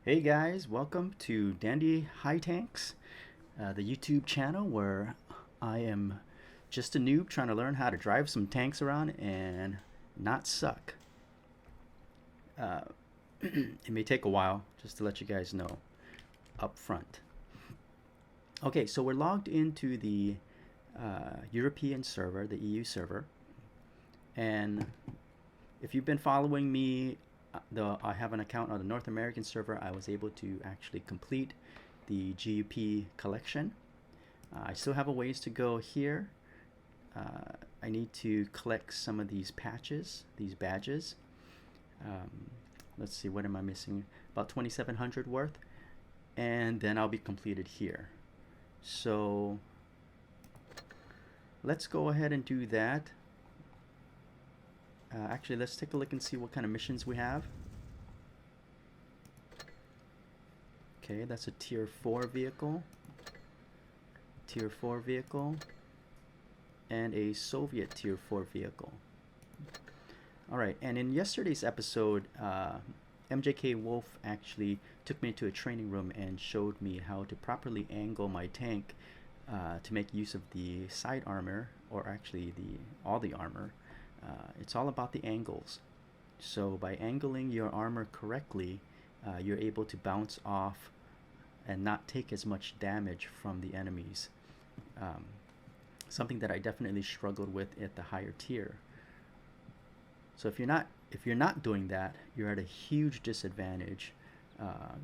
Hey guys, welcome to Dandy High Tanks, the YouTube channel where I am just a noob trying to learn how to drive some tanks around and not suck. Uh, it may take a while, just to let you guys know up front. Okay, so we're logged into the European server, the EU server, and if you've been following me, though I have an account on the North American server, I was able to actually complete the GUP collection. I still have a ways to go here. I need to collect some of these patches, these badges. Um, let's see, what am I missing? About 2,700 worth. And then I'll be completed here. So let's go ahead and do that. Actually, let's take a look and see what kind of missions we have. Okay, that's a tier 4 vehicle. Tier 4 vehicle. And a Soviet tier 4 vehicle. Alright, and in yesterday's episode, MJK Wolf actually took me into a training room and showed me how to properly angle my tank to make use of the side armor, or actually all the armor. It's all about the angles. So by angling your armor correctly, you're able to bounce off and not take as much damage from the enemies. Something that I definitely struggled with at the higher tier. So if you're not doing that, you're at a huge disadvantage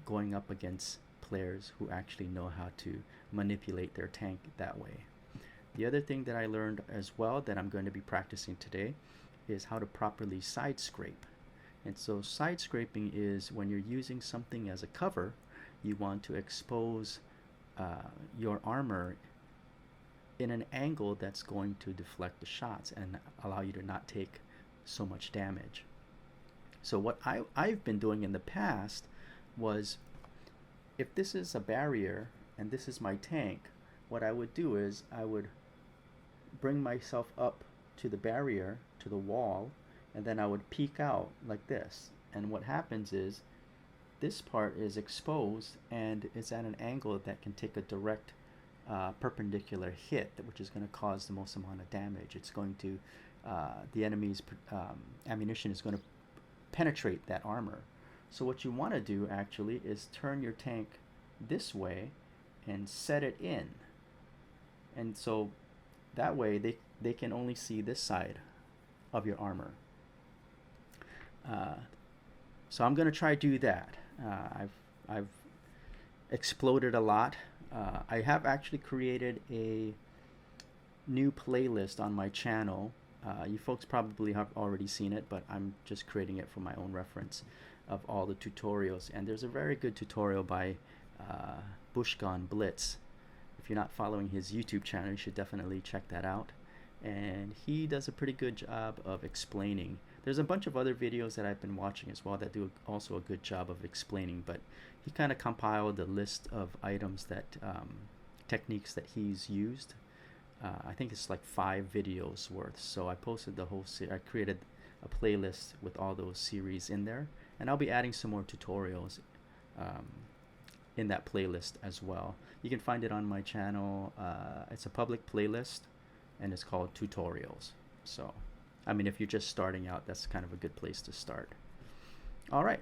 going up against players who actually know how to manipulate their tank that way. The other thing that I learned as well that I'm going to be practicing today is how to properly side scrape. And so side scraping is when you're using something as a cover, you want to expose your armor in an angle that's going to deflect the shots and allow you to not take so much damage. So what I've been doing in the past was, if this is a barrier and this is my tank, what I would do is I would bring myself up to the barrier, to the wall, and then I would peek out like this. And what happens is this part is exposed and it's at an angle that can take a direct perpendicular hit, which is going to cause the most amount of damage. It's going to, the enemy's ammunition is going to penetrate that armor. So what you want to do actually is turn your tank this way and set it in. And so that way they can only see this side of your armor. So I'm going to try to do that. I've exploded a lot. I have actually created a new playlist on my channel. You folks probably have already seen it, but I'm just creating it for my own reference of all the tutorials. And there's a very good tutorial by Bushgon Blitz. If you're not following his YouTube channel, you should definitely check that out. And he does a pretty good job of explaining. There's a bunch of other videos that I've been watching as well that do also a good job of explaining, but he kind of compiled a list of items that techniques that he's used. I think it's like 5 videos worth. So I posted the whole series. I created a playlist with all those series in there, and I'll be adding some more tutorials in that playlist as well. You can find it on my channel. It's a public playlist, and it's called Tutorials. So, I mean, if you're just starting out, that's kind of a good place to start. All right.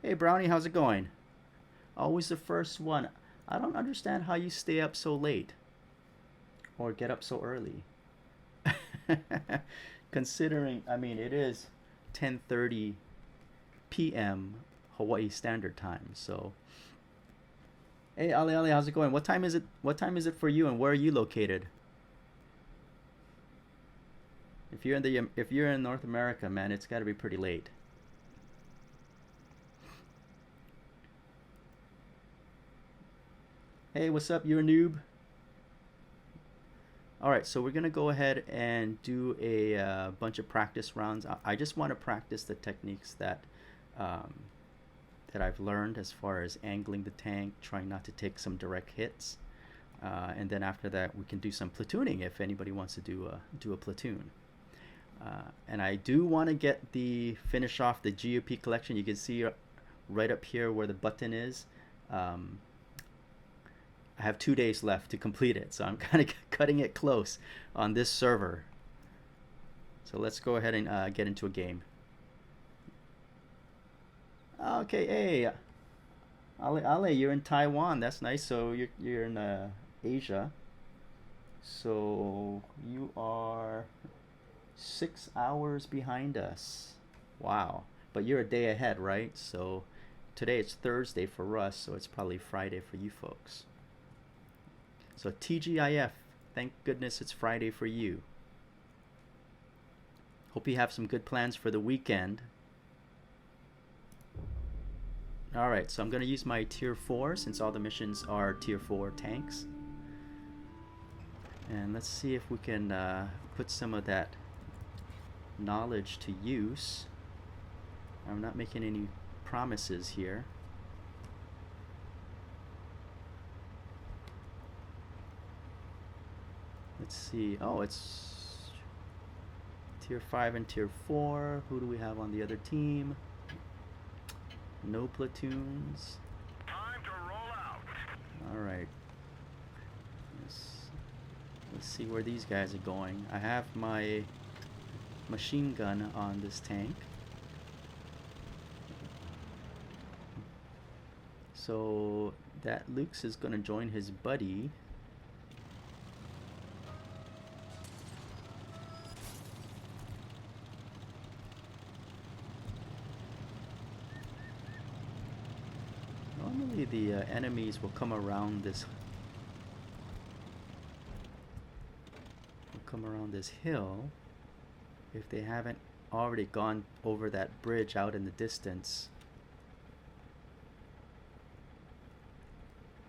Hey, Brownie, how's it going? Always the first one. I don't understand how you stay up so late or get up so early. Considering, I mean, it is 10:30 p.m. Hawaii Standard Time. So, hey, Ali, how's it going? What time is it? What time is it for you, and where are you located? If you're in North America, man, it's got to be pretty late. Hey, what's up? You're a noob. All right, so we're gonna go ahead and do a bunch of practice rounds. I just want to practice the techniques um, that I've learned as far as angling the tank, trying not to take some direct hits, and then after that we can do some platooning if anybody wants to do a platoon. And I do want to finish off the GUP collection. You can see right up here where the button is. I have 2 days left to complete it, so I'm kind of cutting it close on this server. So let's go ahead and get into a game. Okay, hey, Ale, you're in Taiwan. That's nice. So you're in Asia. So you are 6 hours behind us. Wow. But you're a day ahead, right? So today it's Thursday for us, so it's probably Friday for you folks. So TGIF, thank goodness it's Friday for you. Hope you have some good plans for the weekend. Alright, so I'm going to use my tier 4 since all the missions are tier 4 tanks. And let's see if we can put some of that knowledge to use. I'm not making any promises here. Let's see. Oh, it's tier 5 and tier 4. Who do we have on the other team? No platoons. Time to roll out. Alright. Let's see where these guys are going. I have my machine gun on this tank. So that Luke's is going to join his buddy. Normally the enemies will come around this hill if they haven't already gone over that bridge out in the distance.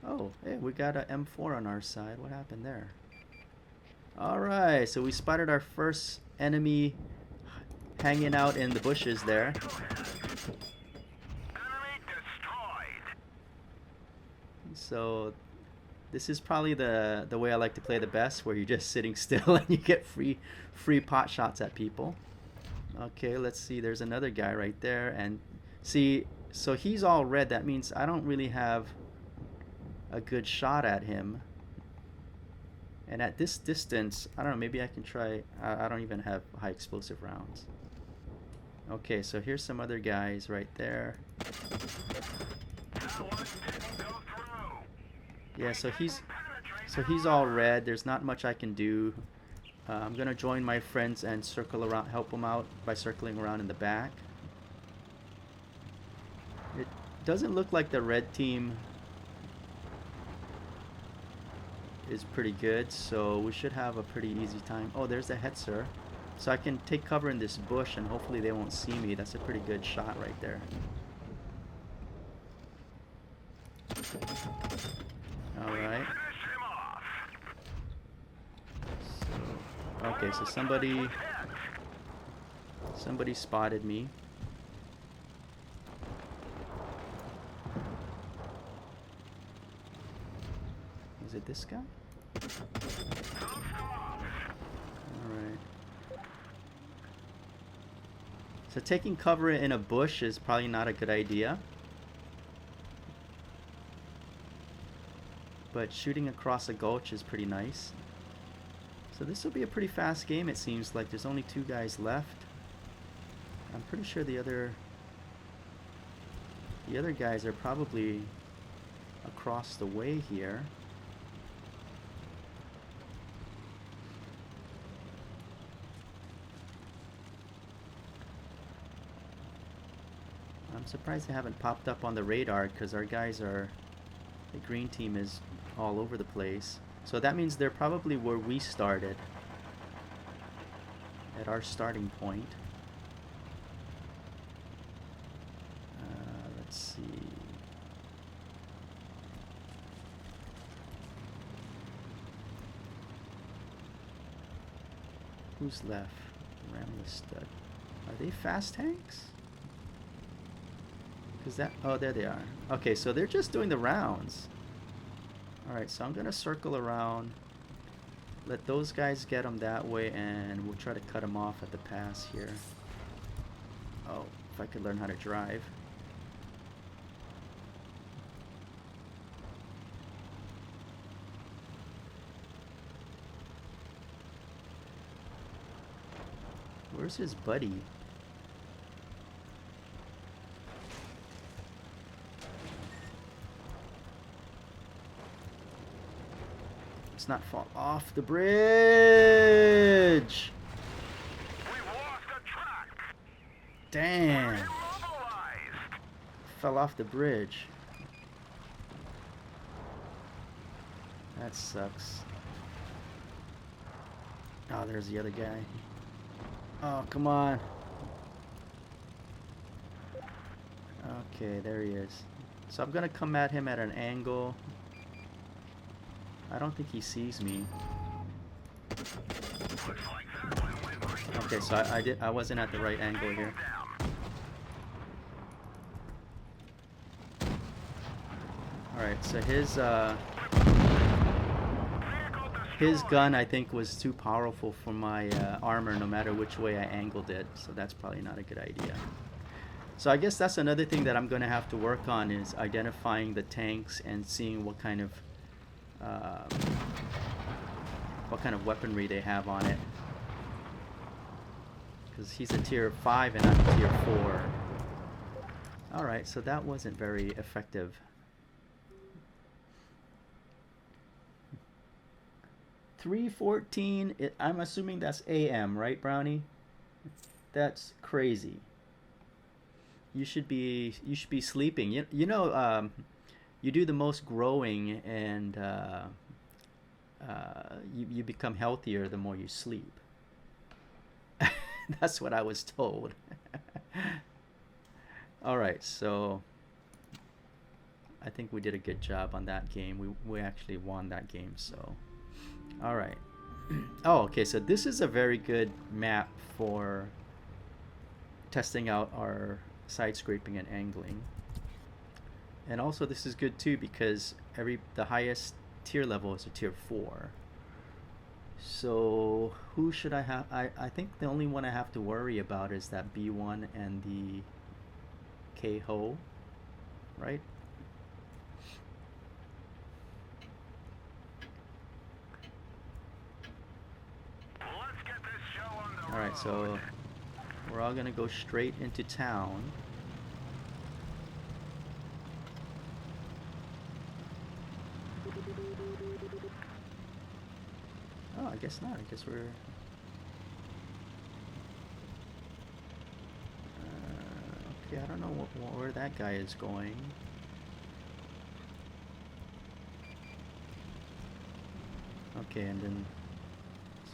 Oh, hey, we got a M4 on our side. What happened there? Alright, so we spotted our first enemy hanging out in the bushes there. Enemy destroyed. So this is probably the way I like to play the best, where you're just sitting still and you get free pot shots at people. Okay, let's see. There's another guy right there, and see, so he's all red. That means I don't really have a good shot at him. And at this distance, I don't know, maybe I can try. I don't even have high explosive rounds. Okay, so here's some other guys right there. Yeah, so he's all red. There's not much I can do. I'm gonna join my friends and circle around, help them out by circling around in the back. It doesn't look like the red team is pretty good, so we should have a pretty easy time. Oh, there's the Hetzer. So I can take cover in this bush and hopefully they won't see me. That's a pretty good shot right there. Alright. So, okay, so somebody spotted me. Is it this guy? Alright. So taking cover in a bush is probably not a good idea. But shooting across a gulch is pretty nice. So this will be a pretty fast game, it seems like. There's only 2 guys left. I'm pretty sure the other guys are probably across the way here. I'm surprised they haven't popped up on the radar, because our guys are... The green team is all over the place. So that means they're probably where we started. At our starting point. Let's see. Who's left? Ramless Stud. Are they fast tanks? Is that... Oh, there they are. Okay, so they're just doing the rounds. Alright, so I'm going to circle around. Let those guys get them that way, and we'll try to cut them off at the pass here. Oh, if I could learn how to drive. Where's his buddy? Let's not fall off the bridge. We've lost the track. Damn. Immobilized. Fell off the bridge. That sucks. Oh, there's the other guy. Oh, come on. Okay, there he is. So I'm gonna come at him at an angle. I don't think he sees me. Okay, so I wasn't at the right angle here. Alright, so his gun, I think, was too powerful for my armor, no matter which way I angled it. So that's probably not a good idea. So I guess that's another thing that I'm going to have to work on, is identifying the tanks and seeing what kind of weaponry they have on it. Because he's a tier 5 and I'm a tier 4. Alright, so that wasn't very effective. 3:14. I'm assuming that's AM, right, Brownie? That's crazy. You should be sleeping. You know, you do the most growing, and you become healthier the more you sleep. That's what I was told. All right, so I think we did a good job on that game. We actually won that game, so. All right. Oh, okay, so this is a very good map for testing out our side scraping and angling. And also this is good too, because the highest tier level is a tier 4. So who should I have? I think the only one I have to worry about is that B1 and the K-Ho, right? Alright, so we're all gonna go straight into town. Oh, I guess not. I guess we're... okay, I don't know where that guy is going. Okay, and then...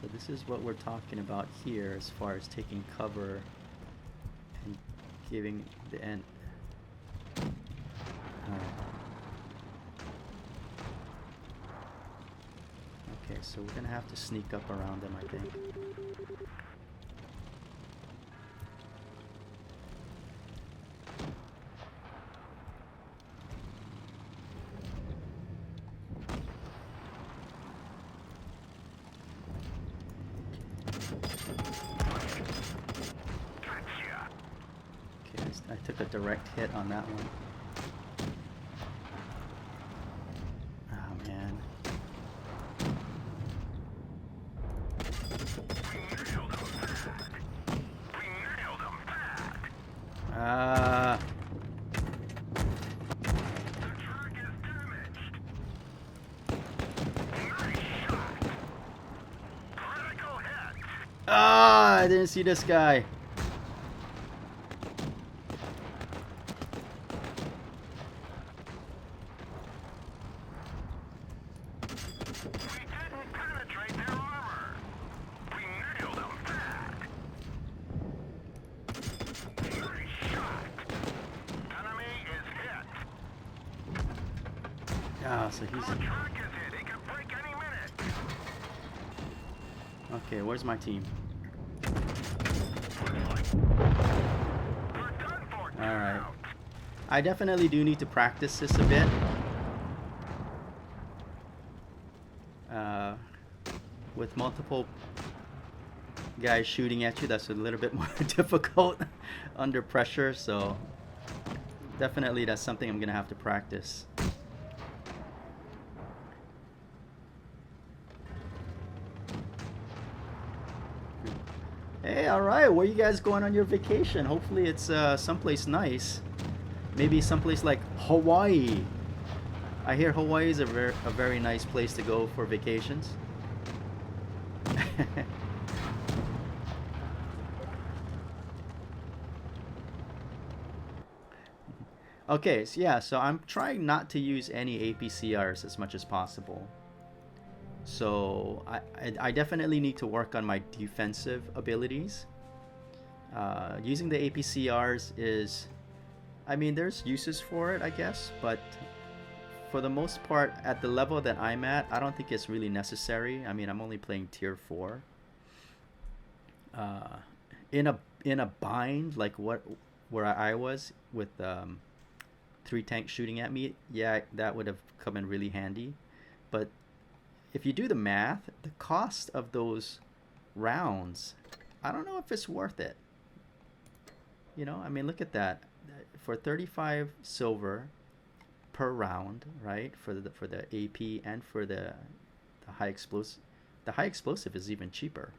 So this is what we're talking about here as far as taking cover and giving the end. Okay, so we're gonna have to sneak up around them, I think. I took a direct hit on that one. Oh man. I didn't see this guy. So he's... Okay, where's my team? Alright. I definitely do need to practice this a bit. With multiple guys shooting at you, that's a little bit more difficult under pressure, so definitely that's something I'm gonna have to practice. Hey, all right. Where you guys going on your vacation? Hopefully it's someplace nice. Maybe someplace like Hawaii. I hear Hawaii is a very nice place to go for vacations. Okay, so yeah, so I'm trying not to use any APCRs as much as possible. So I definitely need to work on my defensive abilities. Using the APCRs is, I mean, there's uses for it, I guess, but for the most part, at the level that I'm at, I don't think it's really necessary. I mean, I'm only playing tier 4. Uh, in a bind like what where I was with 3 tanks shooting at me, yeah, that would have come in really handy. But if you do the math, the cost of those rounds, I don't know if it's worth it. You know, I mean, look at that. For 35 silver per round, right? For the AP and for the high explosive. The high explosive is even cheaper.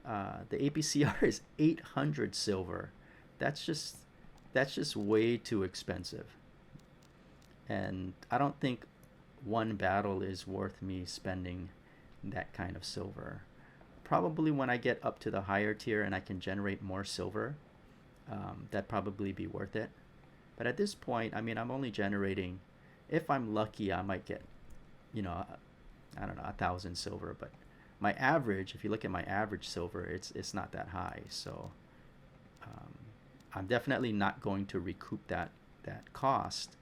The APCR is 800 silver. That's just way too expensive. And I don't think one battle is worth me spending that kind of silver. Probably when I get up to the higher tier and I can generate more silver, that'd probably be worth it. But at this point, I mean, I'm only generating, if I'm lucky, I might get, you know, I don't know, 1,000 silver. But my average, if you look at my average silver, it's not that high. So I'm definitely not going to recoup that cost,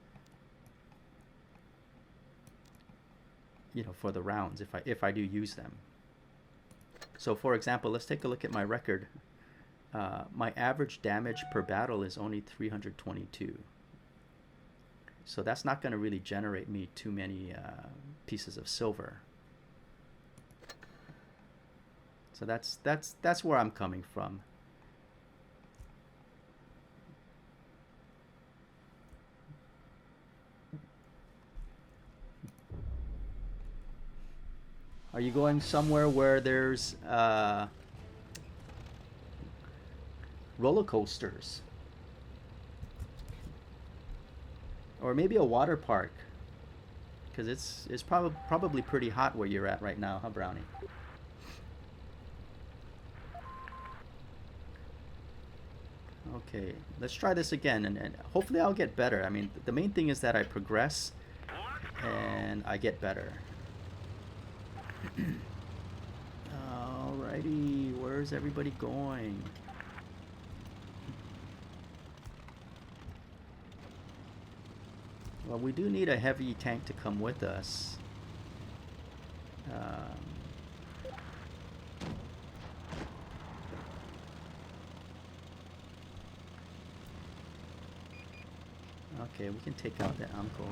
you know, for the rounds if I do use them. So for example, let's take a look at my record. My average damage per battle is only 322. So that's not going to really generate me too many pieces of silver. So that's where I'm coming from. Are you going somewhere where there's roller coasters? Or maybe a water park? Because it's probably pretty hot where you're at right now, huh, Brownie? Okay, let's try this again, and hopefully I'll get better. I mean, the main thing is that I progress and I get better. Alrighty, where's everybody going? Well, we do need a heavy tank to come with us. Okay, we can take out the uncle.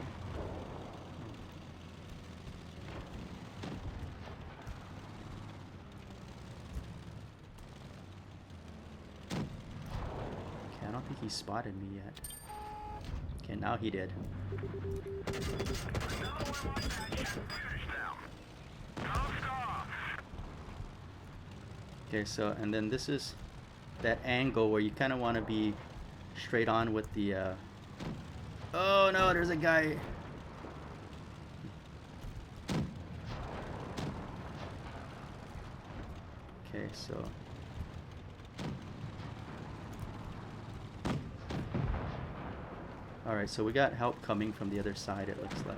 Okay, I don't think he spotted me yet. Okay, now he did. Okay, so, and then this is that angle where you kind of want to be straight on with the oh no, there's a guy. Okay, so alright, so we got help coming from the other side, it looks like.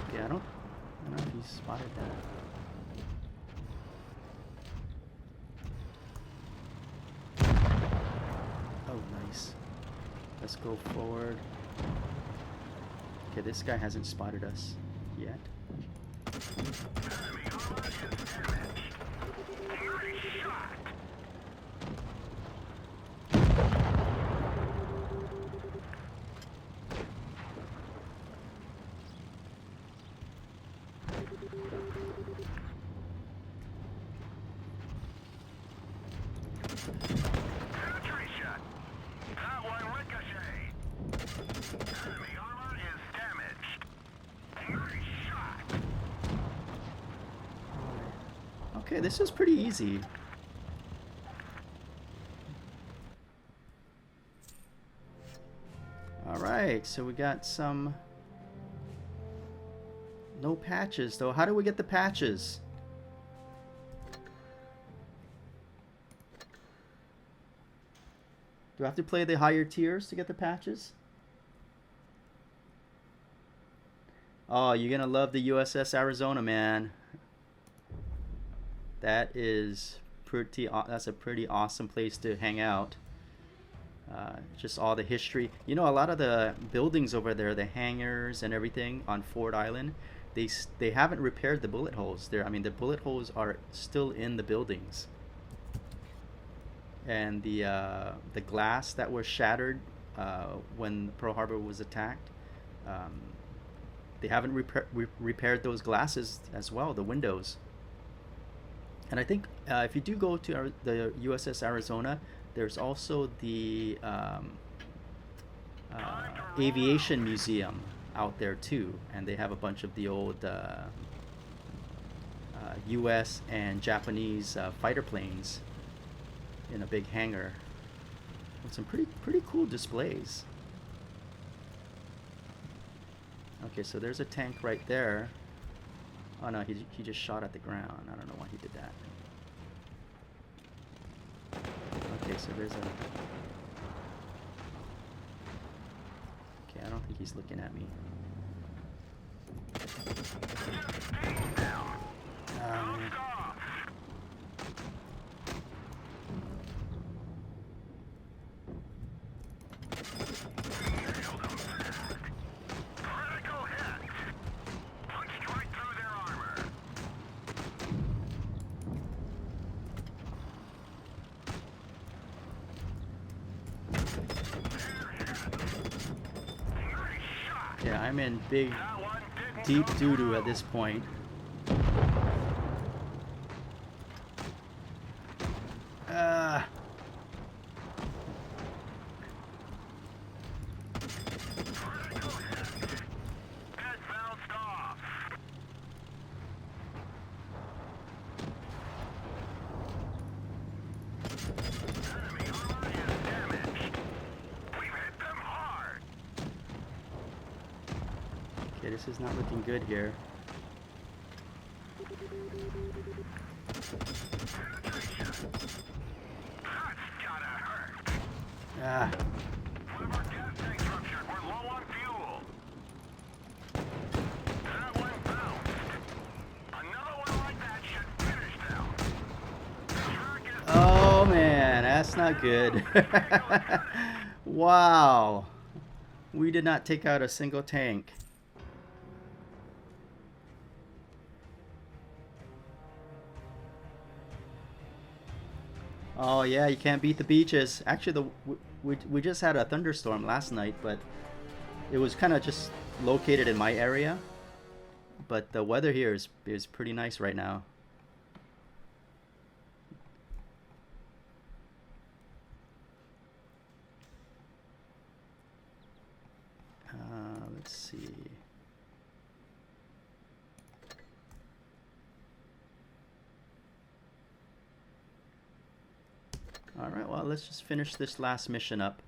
Okay, I don't know if he spotted that. Oh, nice. Let's go forward. Okay, this guy hasn't spotted us yet. Okay, this is pretty easy. Alright, so we got some... No patches, though. How do we get the patches? Do I have to play the higher tiers to get the patches? Oh, you're gonna love the USS Arizona, man. That is pretty. That's a pretty awesome place to hang out. Just all the history. You know, a lot of the buildings over there, the hangars and everything on Ford Island, they haven't repaired the bullet holes. There, I mean, the bullet holes are still in the buildings. And the glass that was shattered when Pearl Harbor was attacked, they haven't repaired those glasses as well, the windows. And I think if you do go to the USS Arizona, there's also the aviation museum out there too, and they have a bunch of the old U.S. and Japanese fighter planes in a big hangar with some pretty cool displays. Okay, so there's a tank right there. Oh no, he just shot at the ground. I don't know why he did that. Okay, so there's a... Okay, I don't think he's looking at me. Yeah, I'm in big, deep doo-doo at this point. Okay, this is not looking good here. Ah. Oh man, that's not good. Wow. We did not take out a single tank. Oh yeah, you can't beat the beaches. Actually, we just had a thunderstorm last night, but it was kind of just located in my area. But the weather here is pretty nice right now. Let's see. Alright, well, let's just finish this last mission up.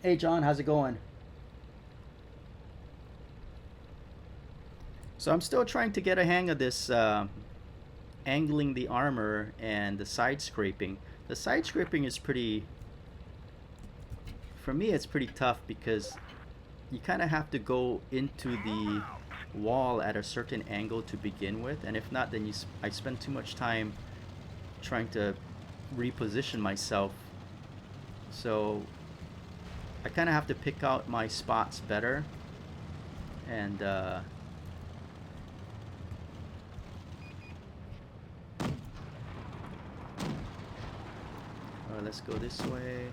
Hey John, how's it going? So I'm still trying to get a hang of this angling the armor and the side scraping. The side scraping is pretty... For me, it's pretty tough because you kind of have to go into the wall at a certain angle to begin with, and if not, then I spend too much time trying to reposition myself. So I kind of have to pick out my spots better, and let's go this way.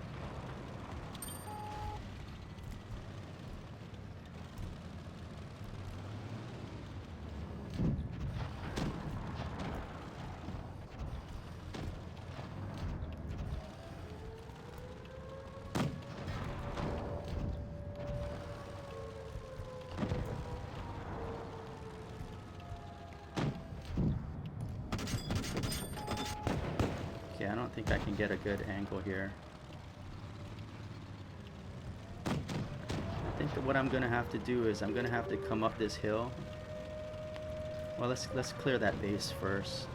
can get a good angle here. I think that what I'm gonna have to do is I'm gonna have to come up this hill. Well, let's clear that base first.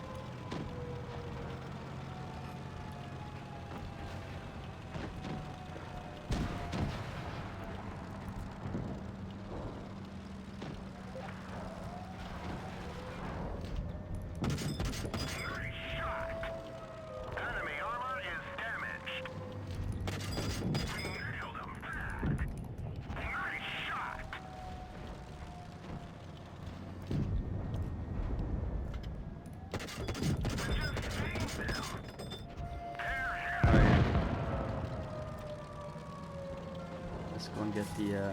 Go and get the okay,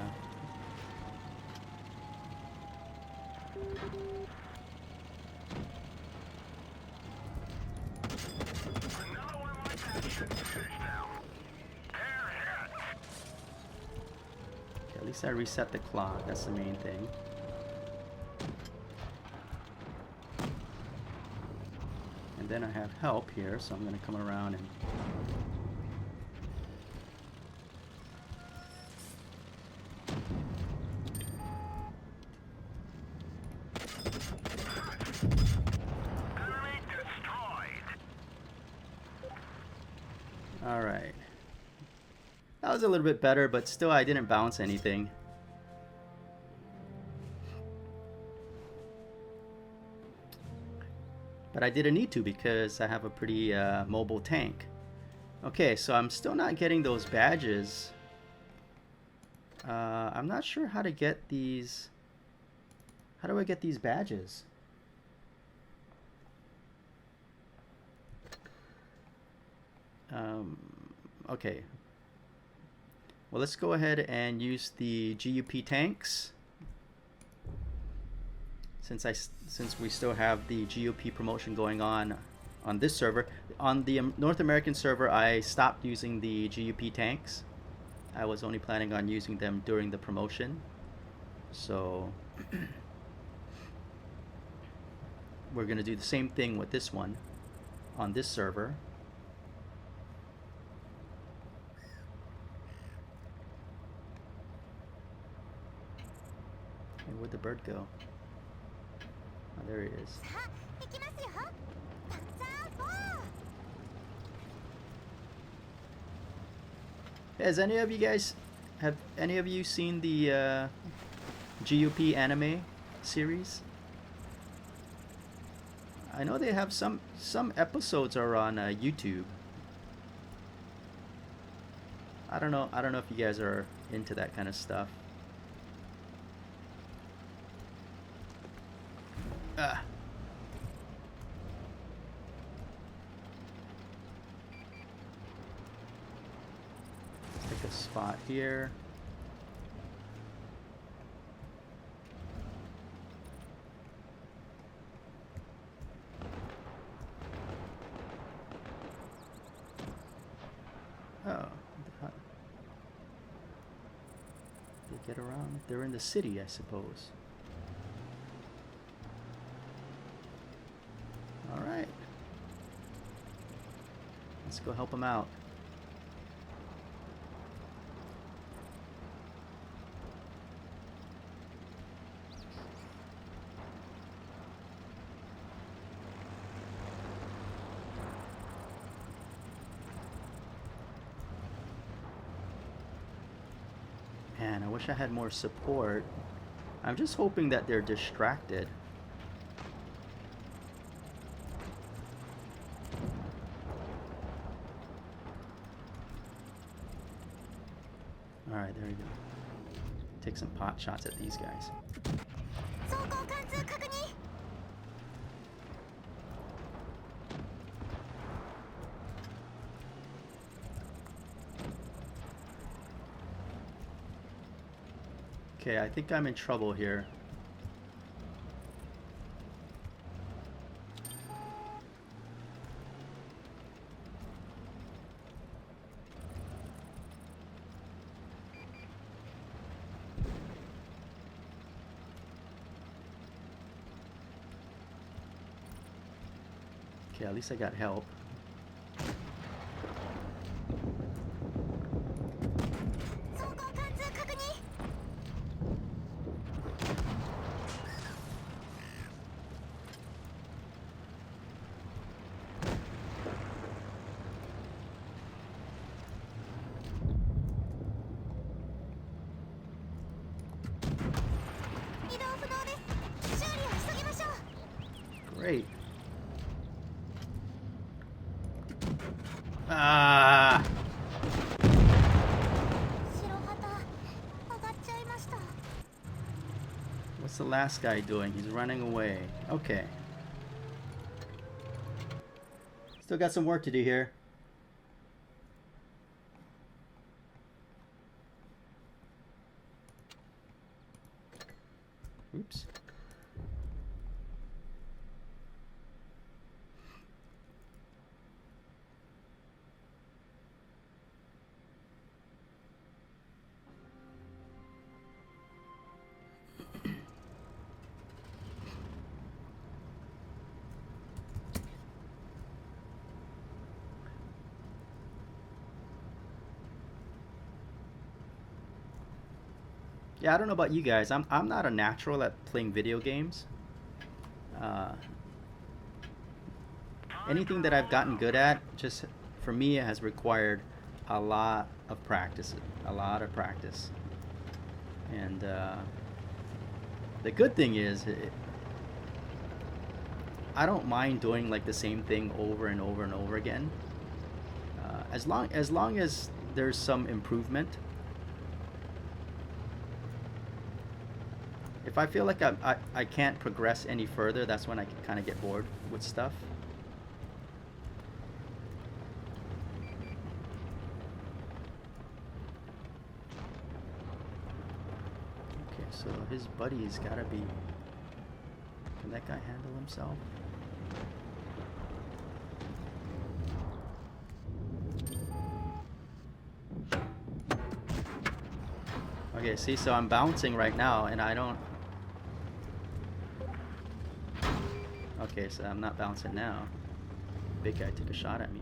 at least I reset the clock. That's the main thing. And then I have help here, so I'm gonna come around and alright. That was a little bit better, but still I didn't bounce anything. But I didn't need to because I have a pretty mobile tank. Okay, so I'm still not getting those badges. I'm not sure how to get these. How do I get these badges? Okay. Well, let's go ahead and use the GUP tanks. Since we still have the GUP promotion going on this server. On the North American server, I stopped using the GUP tanks. I was only planning on using them during the promotion. So we're going to do the same thing with this one on this server. Hey, where'd the bird go? Oh, there he is. Has any of you guys, have any of you seen the GUP anime series? I know they have some episodes are on YouTube. I don't know if you guys are into that kind of stuff. Ah. Let's take a spot here. Oh, they get around. They're in the city, I suppose. All right. Let's go help them out. Man, I wish I had more support. I'm just hoping that they're distracted. Alright, there we go. Take some pot shots at these guys. Okay, I think I'm in trouble here. Okay, at least I got help. Great. Ah! What's the last guy doing? He's running away. Okay. Still got some work to do here. Oops. Yeah, I don't know about you guys. I'm not a natural at playing video games. Uh, Anything that I've gotten good at, just for me, it has required a lot of practice. A lot of practice. And the good thing is, I don't mind doing like the same thing over and over and over again. As long as there's some improvement. If I feel like I can't progress any further, that's when I can kind of get bored with stuff. Okay, so his buddy's gotta be... Can that guy handle himself? Okay, see, so I'm bouncing right now, and I don't... Okay, so I'm not bouncing now. Big guy took a shot at me.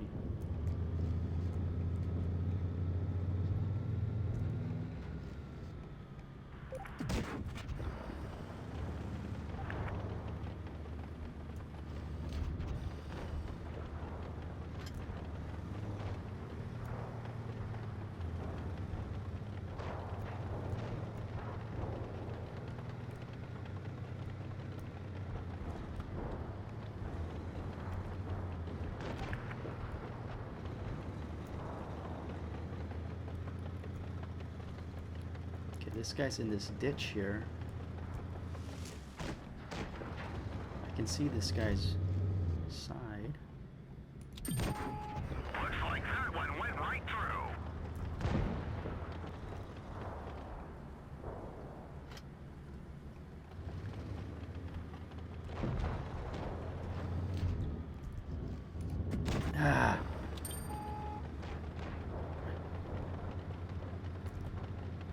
This guy's in this ditch here. I can see this guy's side. Looks like that one went right through. Ah.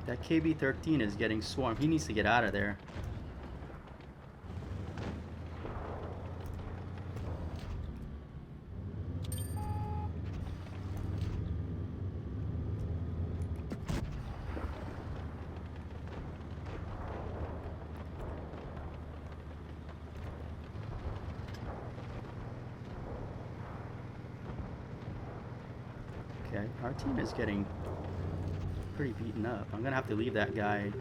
That KB-13 is getting swarmed. He needs to get out of there. Okay, our team is getting pretty beaten up. I'm gonna have to leave that guy.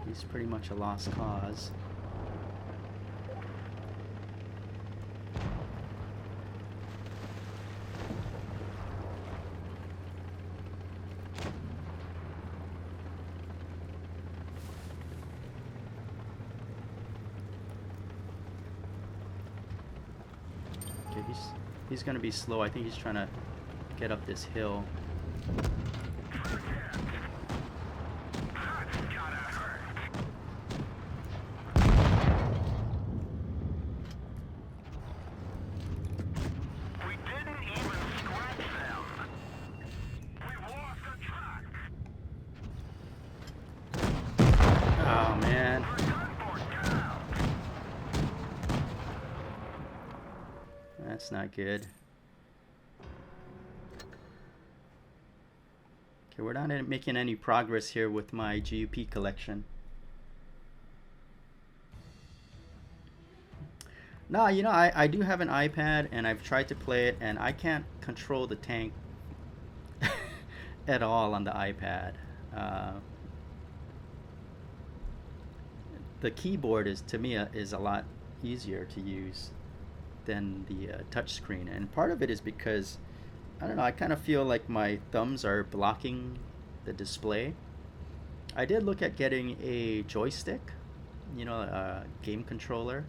He's pretty much a lost cause. Okay, he's gonna be slow. I think he's trying to get up this hill. That's not good. Okay, we're not making any progress here with my GUP collection. No, you know, I do have an iPad and I've tried to play it and I can't control the tank at all on the iPad. The keyboard is, to me, is a lot easier to use than the touch screen, and part of it is because I don't know. I kind of feel like my thumbs are blocking the display. I did look at getting a joystick, a game controller.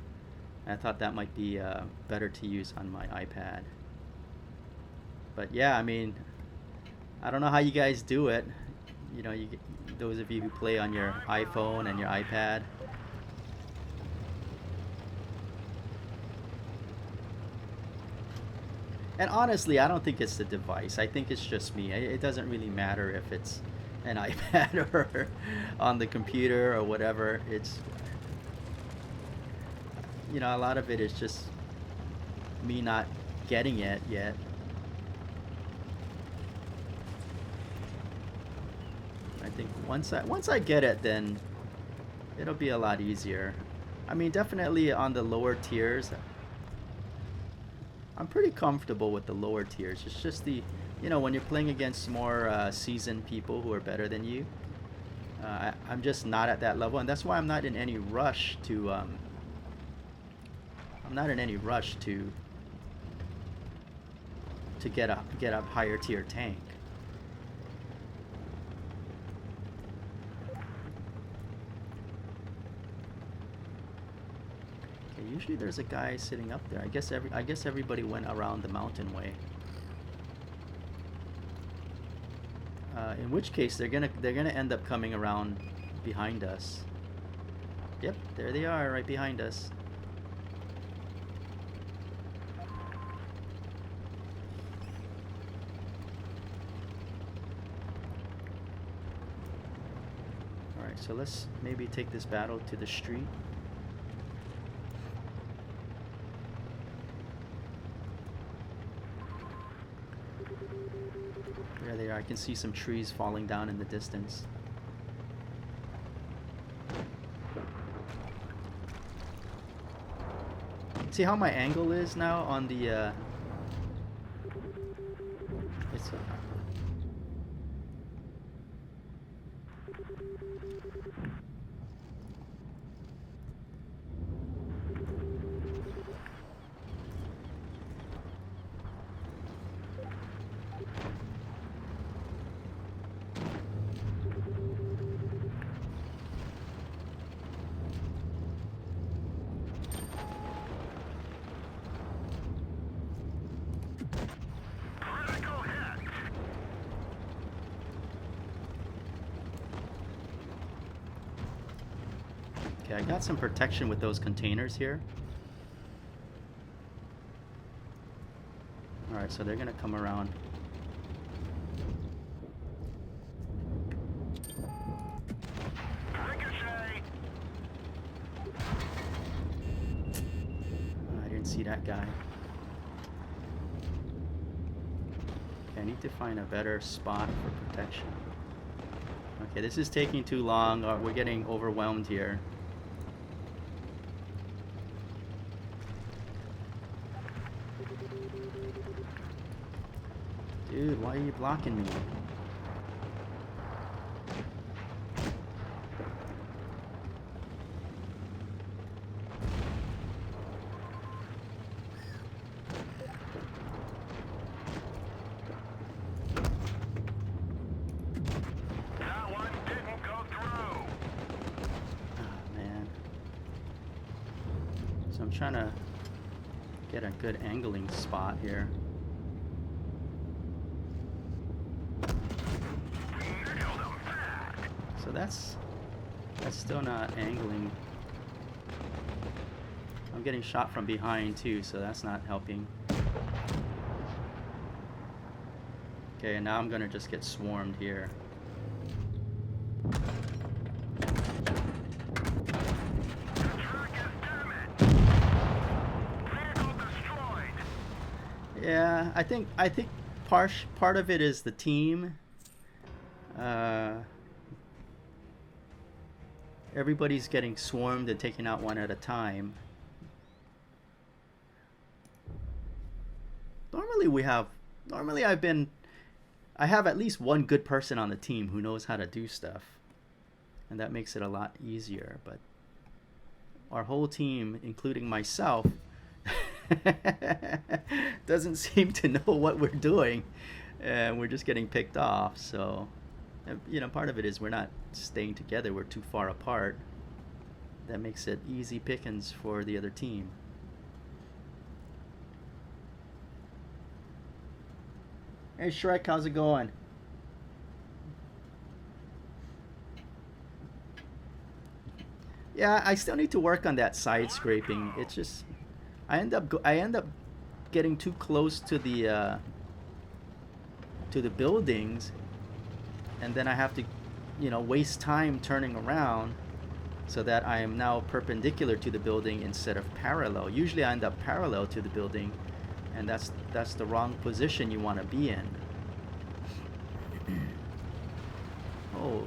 I thought that might be better to use on my iPad. But yeah, I mean, I don't know how you guys do it. Those of you who play on your iPhone and your iPad. And honestly, I don't think it's the device. I think it's just me. It doesn't really matter if it's an iPad or on the computer or whatever. It's, a lot of it is just me not getting it yet. I think once I get it, then it'll be a lot easier. I mean, definitely on the lower tiers, I'm pretty comfortable with the lower tiers. It's just when you're playing against more seasoned people who are better than you, I'm just not at that level, and that's why I'm not in any rush to. I'm not in any rush to get a higher tier tank. Usually there's a guy sitting up there. I guess everybody went around the mountain way. In which case they're gonna end up coming around behind us. Yep, there they are, right behind us. All right, so let's maybe take this battle to the street. There they are. I can see some trees falling down in the distance. See how my angle is now on the it's okay, I got some protection with those containers here. Alright, so they're gonna come around. Ricochet. I didn't see that guy. Okay, I need to find a better spot for protection. Okay, this is taking too long. We're getting overwhelmed here. Dude, why are you blocking me? That one didn't go through. Oh, man. So I'm trying to get a good angling spot here. So that's still not angling. I'm getting shot from behind too, so that's not helping. Okay, and now I'm gonna just get swarmed here. Yeah, I think part of it is the team. Everybody's getting swarmed and taken out one at a time. Normally I have at least one good person on the team who knows how to do stuff, and that makes it a lot easier. But our whole team, including myself, doesn't seem to know what we're doing, and we're just getting picked off. So, part of it is we're not staying together. We're too far apart. That makes it easy pickings for the other team. Hey Shrek, how's it going? Yeah, I still need to work on that side scraping. It's just I end up getting too close to the buildings, and then I have to, waste time turning around so that I am now perpendicular to the building instead of parallel. Usually I end up parallel to the building, and that's the wrong position you want to be in. Oh,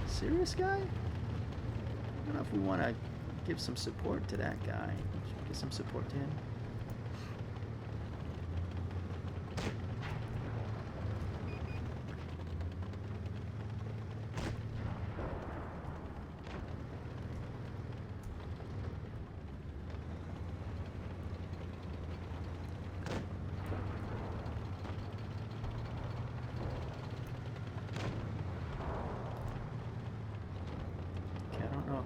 serious guy? I don't know if we want to give some support to that guy. Give some support to him.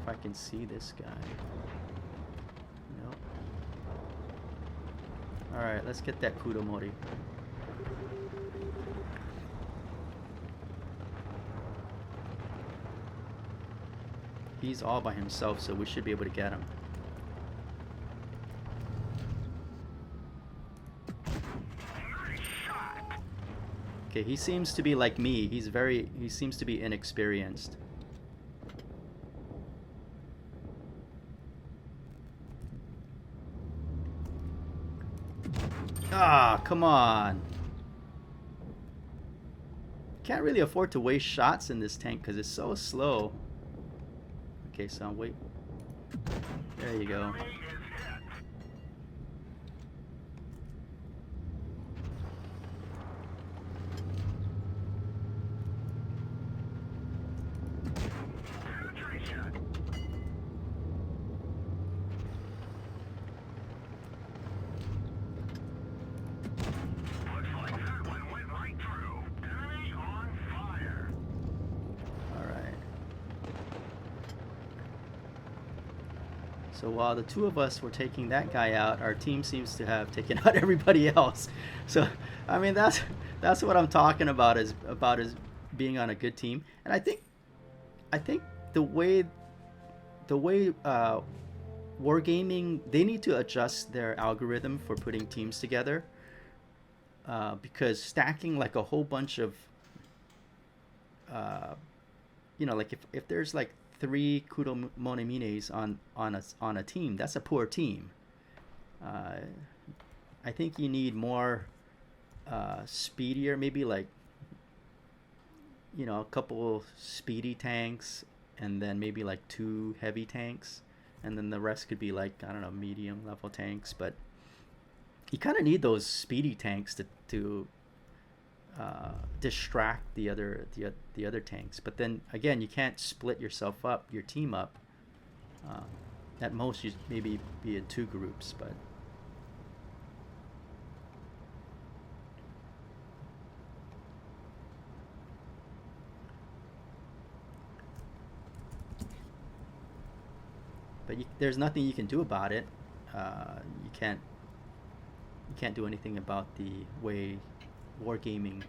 If I can see this guy. Nope. Alright, let's get that Kudomori. He's all by himself, so we should be able to get him. Okay, he seems to be like me. He seems to be inexperienced. Ah, come on. Can't really afford to waste shots in this tank because it's so slow. Okay, so wait. There you go. So while the two of us were taking that guy out, our team seems to have taken out everybody else. So, I mean, that's what I'm talking about is being on a good team. And I think the way Wargaming, they need to adjust their algorithm for putting teams together, because stacking like a whole bunch of like if there's like 3 Kudomonemines on a team, that's a poor team. I think you need more speedier, maybe like a couple speedy tanks, and then maybe like 2 heavy tanks, and then the rest could be like, I don't know, medium level tanks. But you kind of need those speedy tanks to distract the other tanks. But then again, you can't split yourself up, your team up. At most, you maybe be in 2 groups, but. But there's nothing you can do about it. You can't do anything about the way Wargaming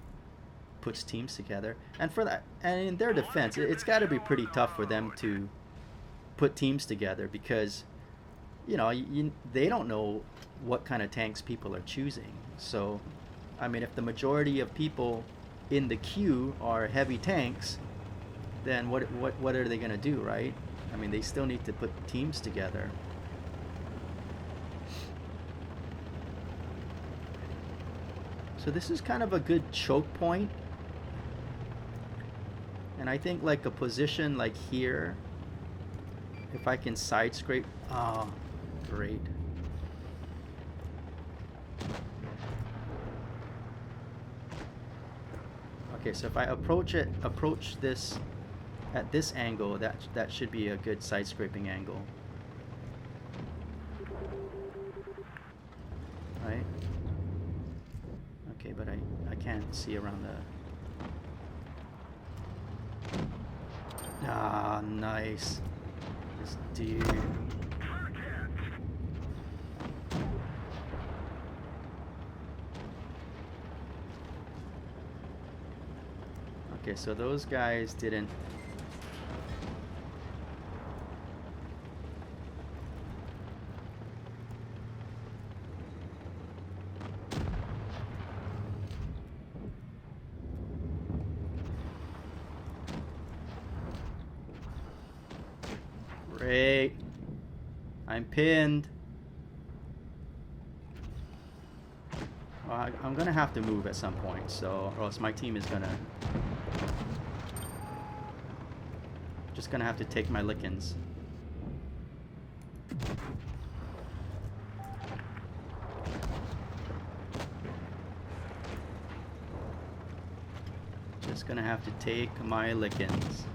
puts teams together. And for that, and in their defense, it's got to be pretty tough for them to put teams together, because they don't know what kind of tanks people are choosing. So, I mean, if the majority of people in the queue are heavy tanks, then what are they going to do, right? I mean, they still need to put teams together. So this is kind of a good choke point. And I think like a position like here, if I can side scrape, oh, great. Okay, so if I approach this at this angle, that should be a good side scraping angle. right? Okay, but I can't see around the... Ah, nice. This dude. Okay, so those guys didn't... Great. I'm pinned. Well, I'm gonna have to move at some point, so or else my team is gonna... Just gonna have to take my lickings. Just gonna have to take my lickings.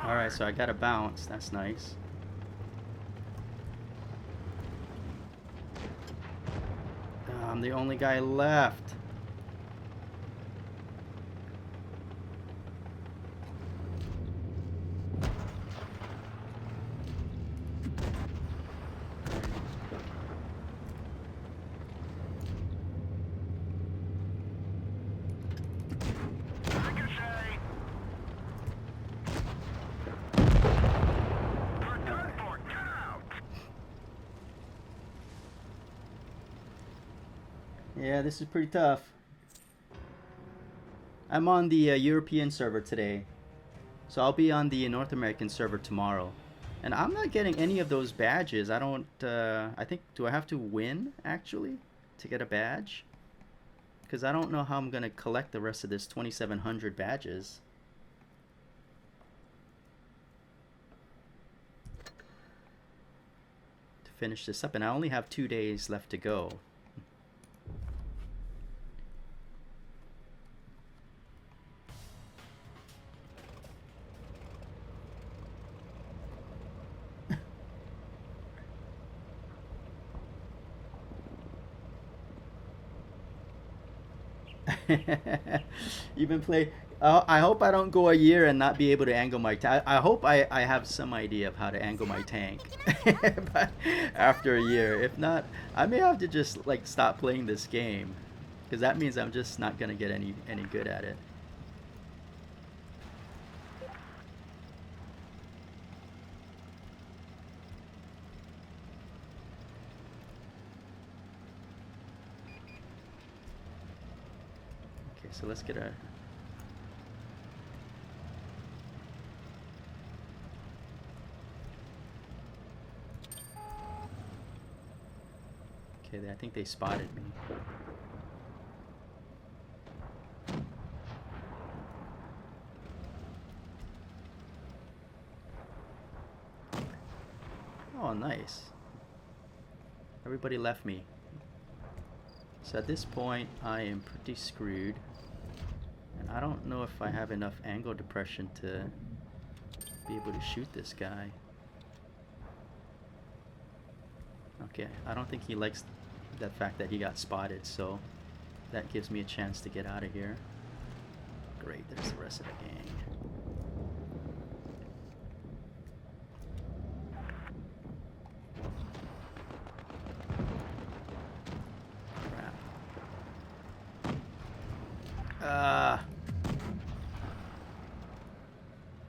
Alright, so I got a bounce. That's nice. I'm the only guy left. Yeah, this is pretty tough. I'm on the European server today, so I'll be on the North American server tomorrow. And I'm not getting any of those badges. I don't, I think, do I have to win, actually, to get a badge? Because I don't know how I'm going to collect the rest of this 2,700 badges. To finish this up, and I only have 2 days left to go. Even play. I hope I don't go a year and not be able to angle my tank. I hope I have some idea of how to angle my tank but after a year. If not, I may have to just like stop playing this game, because that means I'm just not gonna get any good at it. Okay, so let's get a... Okay, I think they spotted me. Oh, nice. Everybody left me. So at this point, I am pretty screwed. And I don't know if I have enough angle depression to be able to shoot this guy. Okay, I don't think he likes the fact that he got spotted, so that gives me a chance to get out of here. Great, there's the rest of the gang.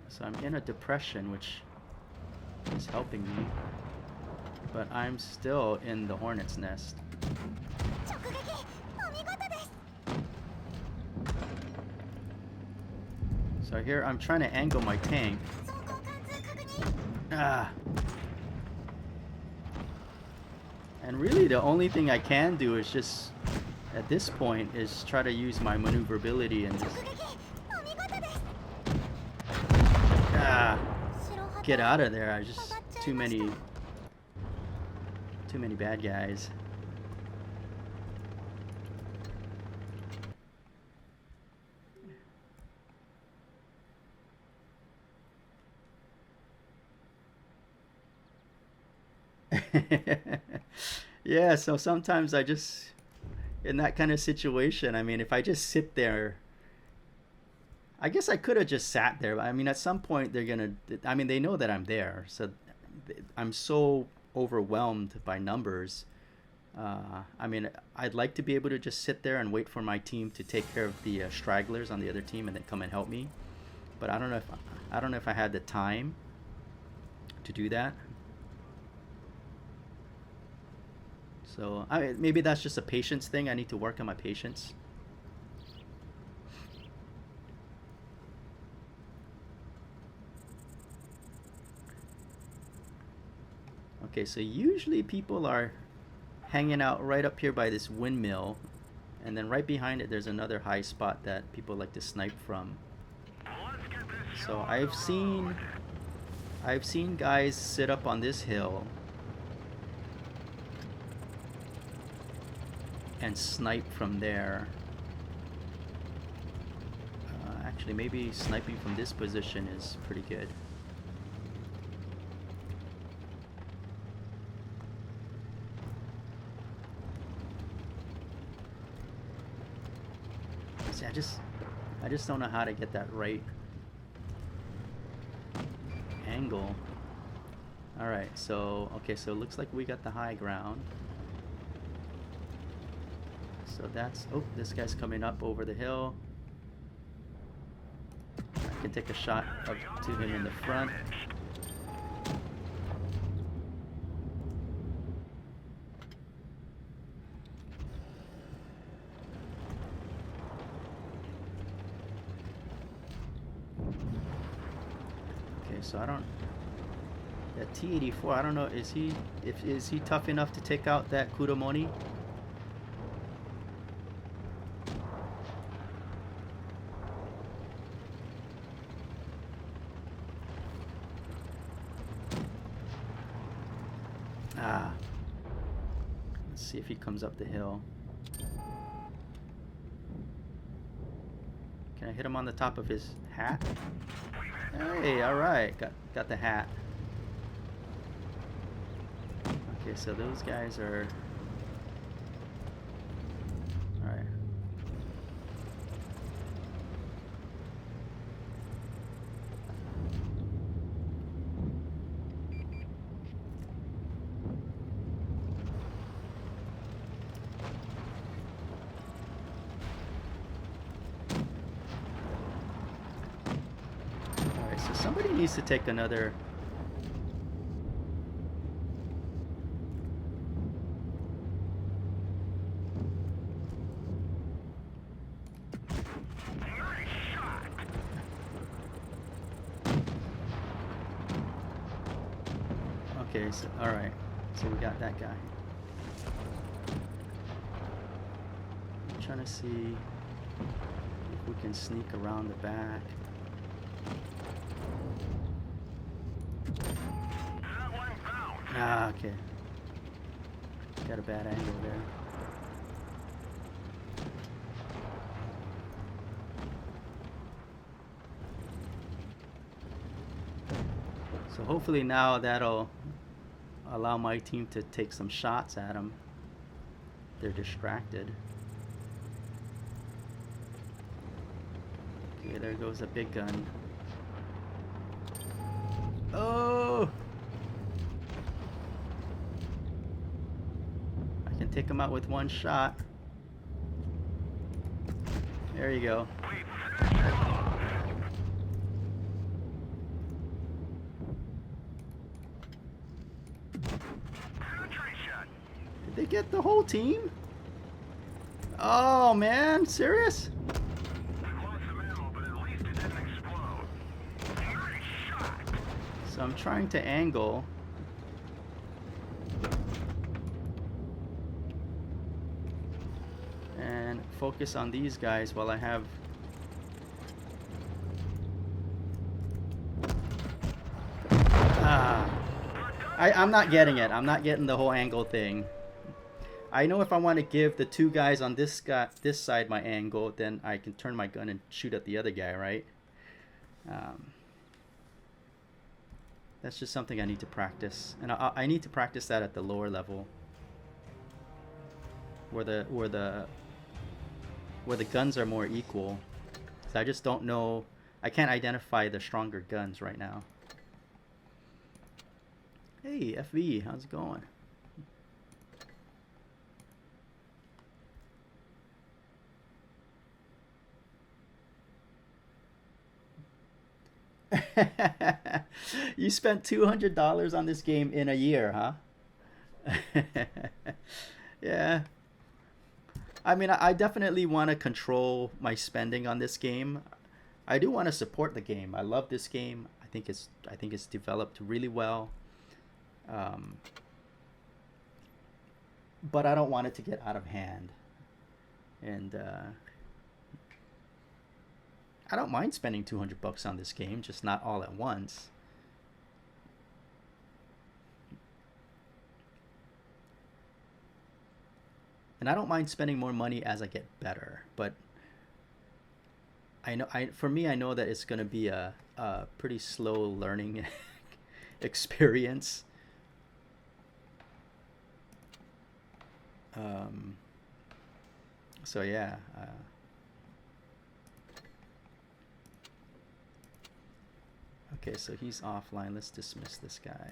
So I'm in a depression, which is helping me, but I'm still in the hornet's nest. So here I'm trying to angle my tank. And really the only thing I can do is just, at this point, is try to use my maneuverability and just... get out of there. I just too many bad guys. Yeah, so sometimes I just, in that kind of situation, I mean, if I just sit there, I guess I could have just sat there. But I mean, at some point they're gonna, I mean, they know that I'm there. So I'm so overwhelmed by numbers. I mean, I'd like to be able to just sit there and wait for my team to take care of the stragglers on the other team and then come and help me. But I don't know if I had the time to do that. So maybe that's just a patience thing. I need to work on my patience. Okay, so usually people are hanging out right up here by this windmill, and then right behind it there's another high spot that people like to snipe from. So I've seen guys sit up on this hill and snipe from there. Actually, maybe sniping from this position is pretty good. See, I just don't know how to get that right angle. All right, so okay, so it looks like we got the high ground. So that's, oh, this guy's coming up over the hill. I can take a shot up to him in the front. Okay, so I don't, that T-84, I don't know, is he tough enough to take out that Kudomoni? Let's see if he comes up the hill. Can I hit him on the top of his hat? Hey, alright, got the hat. Okay, so those guys are... Alright. So somebody needs to take another... Okay, so alright. So we got that guy. I'm trying to see if we can sneak around the back. Ah, okay. Got a bad angle there. So hopefully now that'll allow my team to take some shots at them. They're distracted. Okay, there goes a big gun. Oh! I can take him out with one shot. There you go. Did they get the whole team? Oh man, serious? So I'm trying to angle. And focus on these guys while I have... Ah. I'm not getting it. I'm not getting the whole angle thing. I know if I want to give the two guys on this side my angle, then I can turn my gun and shoot at the other guy, right? Um, that's just something I need to practice, and I need to practice that at the lower level, where the guns are more equal. So I just don't know. I can't identify the stronger guns right now. Hey, FV, how's it going? You spent $200 on this game in a year, huh? Yeah. I mean, I definitely want to control my spending on this game. I do want to support the game. I love this game. I think it's developed really well. Um, but I don't want it to get out of hand. And I don't mind spending $200 on this game, just not all at once. And I don't mind spending more money as I get better, but for me, I know that it's going to be a pretty slow learning experience. Um, so yeah. Okay, so he's offline. Let's dismiss this guy.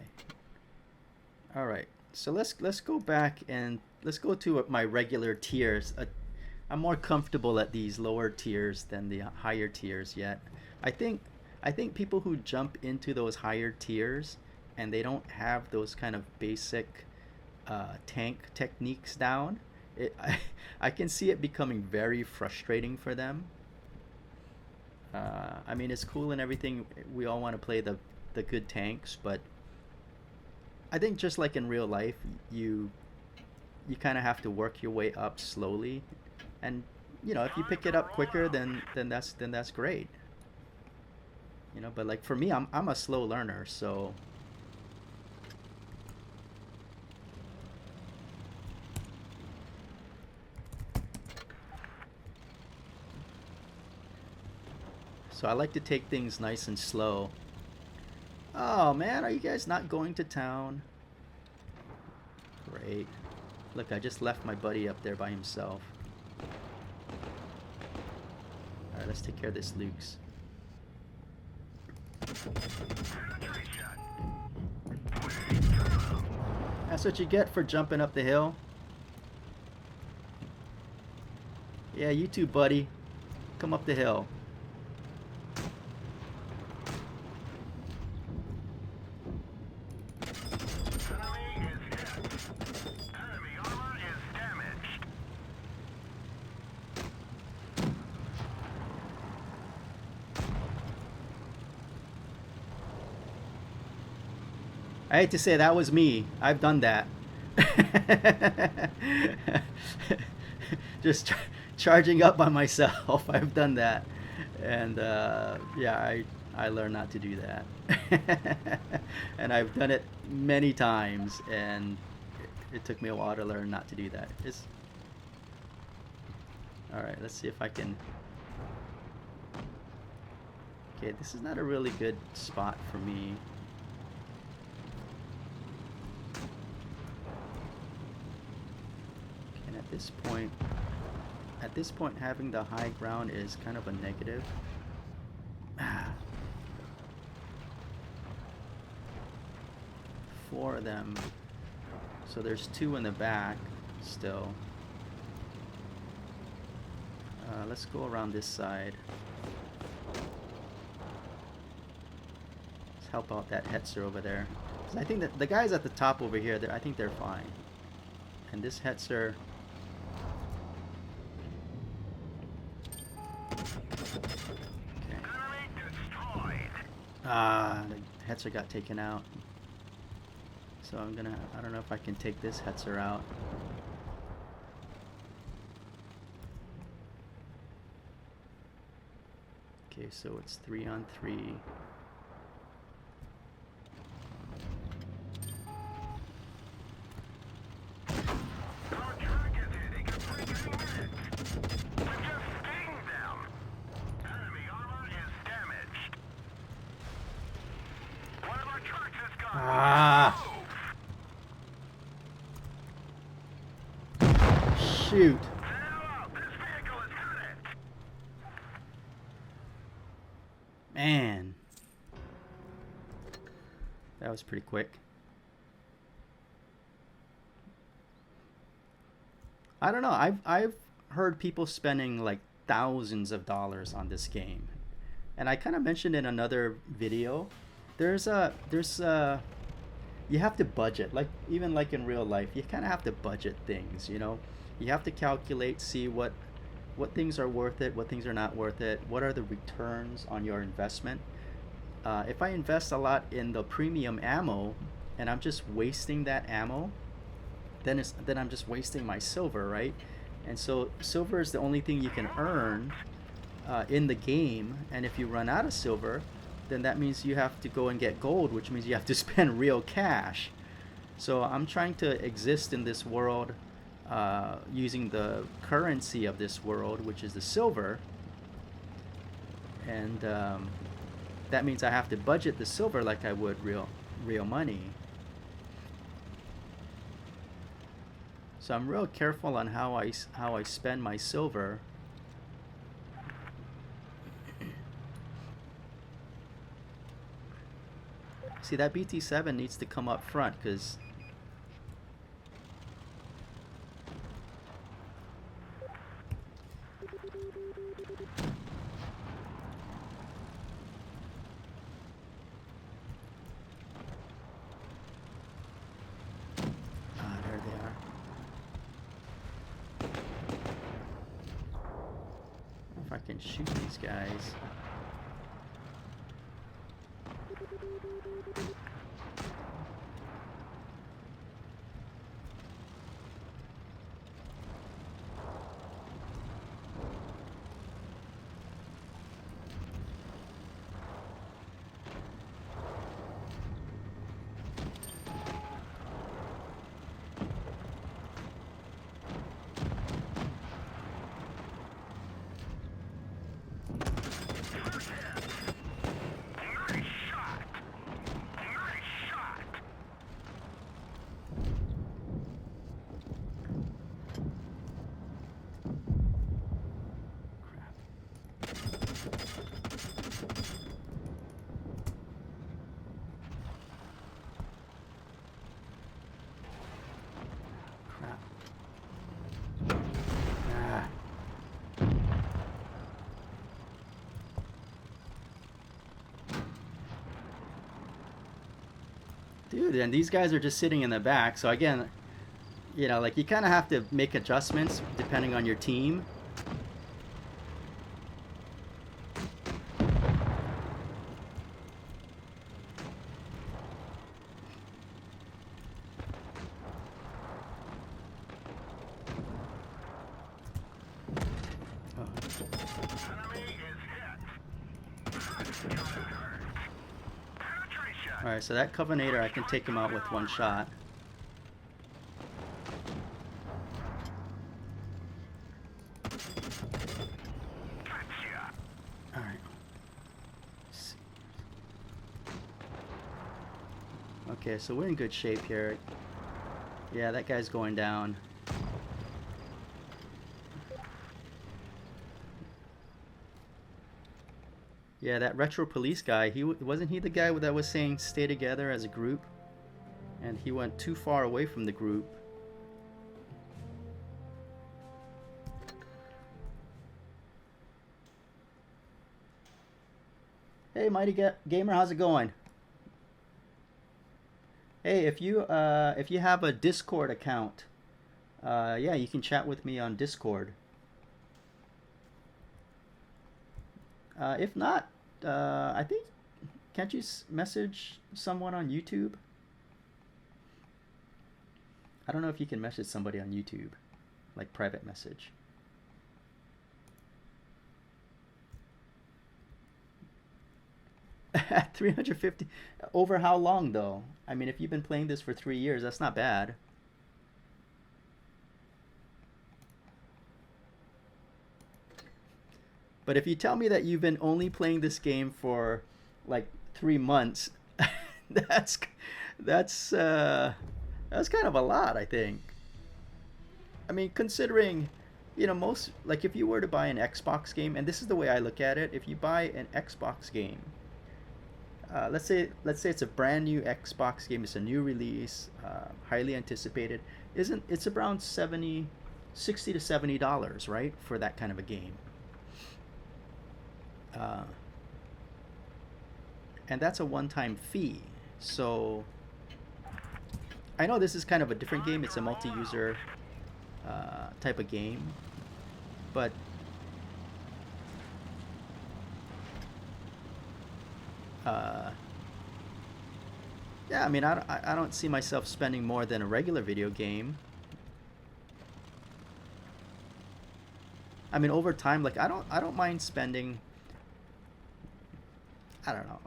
All right. So let's go back and let's go to my regular tiers. I'm more comfortable at these lower tiers than the higher tiers yet. I think people who jump into those higher tiers and they don't have those kind of basic tank techniques down, I can see it becoming very frustrating for them. I mean, it's cool and everything. We all want to play the good tanks, but I think just like in real life, you kind of have to work your way up slowly, and if you pick it up quicker, then that's great. But like for me, I'm a slow learner, so. So I like to take things nice and slow. Oh man, are you guys not going to town? Great. Look, I just left my buddy up there by himself. Alright, let's take care of this Luke's. That's what you get for jumping up the hill. Yeah, you too, buddy. Come up the hill. I hate to say that was me. I've done that. Just charging up on myself. I've done that, and yeah, I learned not to do that. And I've done it many times, and it took me a while to learn not to do that. All right. Let's see if I can. Okay, this is not a really good spot for me. At this point, having the high ground is kind of a negative. Four of them. So there's two in the back still. Let's go around this side. Let's help out that Hetzer over there. 'Cause I think that the guys at the top over here, I think they're fine. And this Hetzer. The Hetzer got taken out. So I don't know if I can take this Hetzer out. Okay, so it's 3 on 3. Shoot. Hello, this vehicle is headed. Man. That was pretty quick. I don't know. I've heard people spending like thousands of dollars on this game. And I kind of mentioned in another video, there's you have to budget, like even like in real life, you kind of have to budget things, you know. You have to calculate, see what things are worth it, what things are not worth it, what are the returns on your investment. If I invest a lot in the premium ammo and I'm just wasting that ammo, then I'm just wasting my silver, right? And so silver is the only thing you can earn in the game, and if you run out of silver, then that means you have to go and get gold, which means you have to spend real cash. So I'm trying to exist in this world using the currency of this world, which is the silver, and that means I have to budget the silver like I would real money. So I'm real careful on how I spend my silver. See, that BT7 needs to come up front because there they are. If I can shoot these guys. Dude, and these guys are just sitting in the back. So again, you know, like you kind of have to make adjustments depending on your team. Alright, so that Covenator, I can take him out with one shot. Alright. Okay, so we're in good shape here. Yeah, that guy's going down. Yeah, that retro police guy, wasn't he the guy that was saying stay together as a group? And he went too far away from the group. Hey, Mighty Gamer, how's it going? Hey, if you have a Discord account, yeah, you can chat with me on Discord. If not, I think, can't you message someone on YouTube? I don't know if you can message somebody on YouTube, like private message. At 350, over how long though? I mean, if you've been playing this for 3 years, that's not bad. But if you tell me that you've been only playing this game for like 3 months, that's kind of a lot, I think. I mean, considering, you know, most, like if you were to buy an Xbox game, and this is the way I look at it, if you buy an Xbox game, let's say it's a brand new Xbox game, it's a new release, highly anticipated, isn't it's around 60 to $70, right, for that kind of a game. Uh, and that's a one-time fee. So I know this is kind of a different game. It's a multi-user type of game, but uh, yeah, I mean, I don't see myself spending more than a regular video game. I mean, over time, like I don't mind spending. I don't know.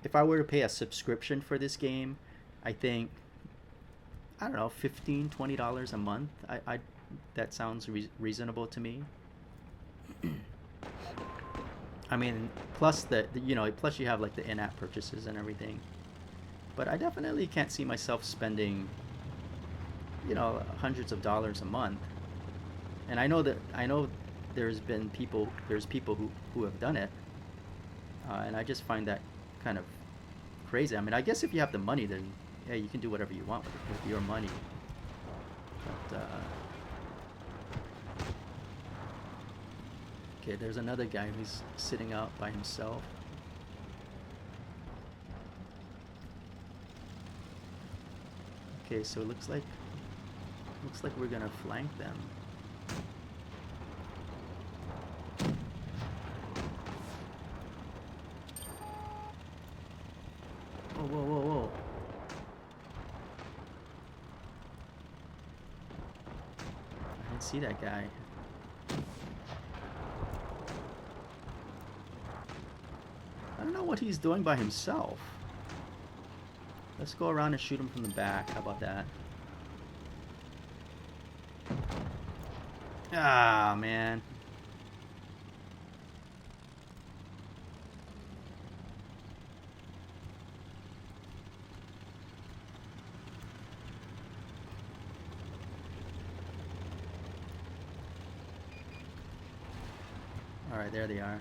If I were to pay a subscription for this game, I think I don't know, $15, $20 a month. I that sounds reasonable to me. I mean, plus you know, plus you have like the in-app purchases and everything. But I definitely can't see myself spending, you know, hundreds of dollars a month. And I know there's people who have done it, and I just find that kind of crazy. I mean, I guess if you have the money, then yeah, you can do whatever you want with your money. But okay, there's another guy who's sitting out by himself. Okay, so it looks like we're gonna flank them. Whoa, whoa, whoa, whoa. I didn't see that guy. I don't know what he's doing by himself. Let's go around and shoot him from the back. How about that? Ah, man. Alright, there they are.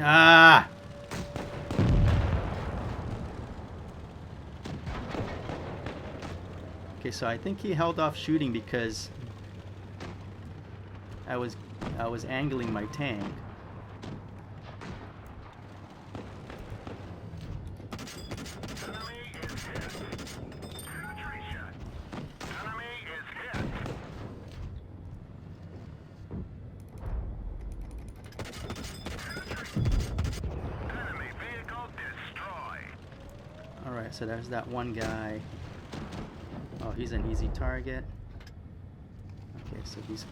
Ah! Okay, so I think he held off shooting because I was angling my tank. Alright, so there's that one guy. Oh, he's an easy target. Okay, so he's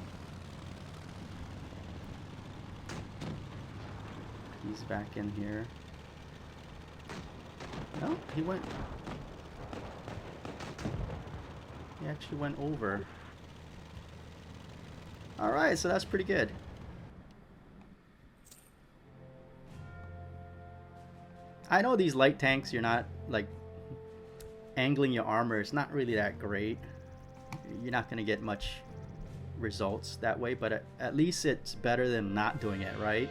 back in here. No, he actually went over. Alright, so that's pretty good. I know these light tanks, you're not like angling your armor, it's not really that great. You're not gonna get much results that way, but at least it's better than not doing it, right?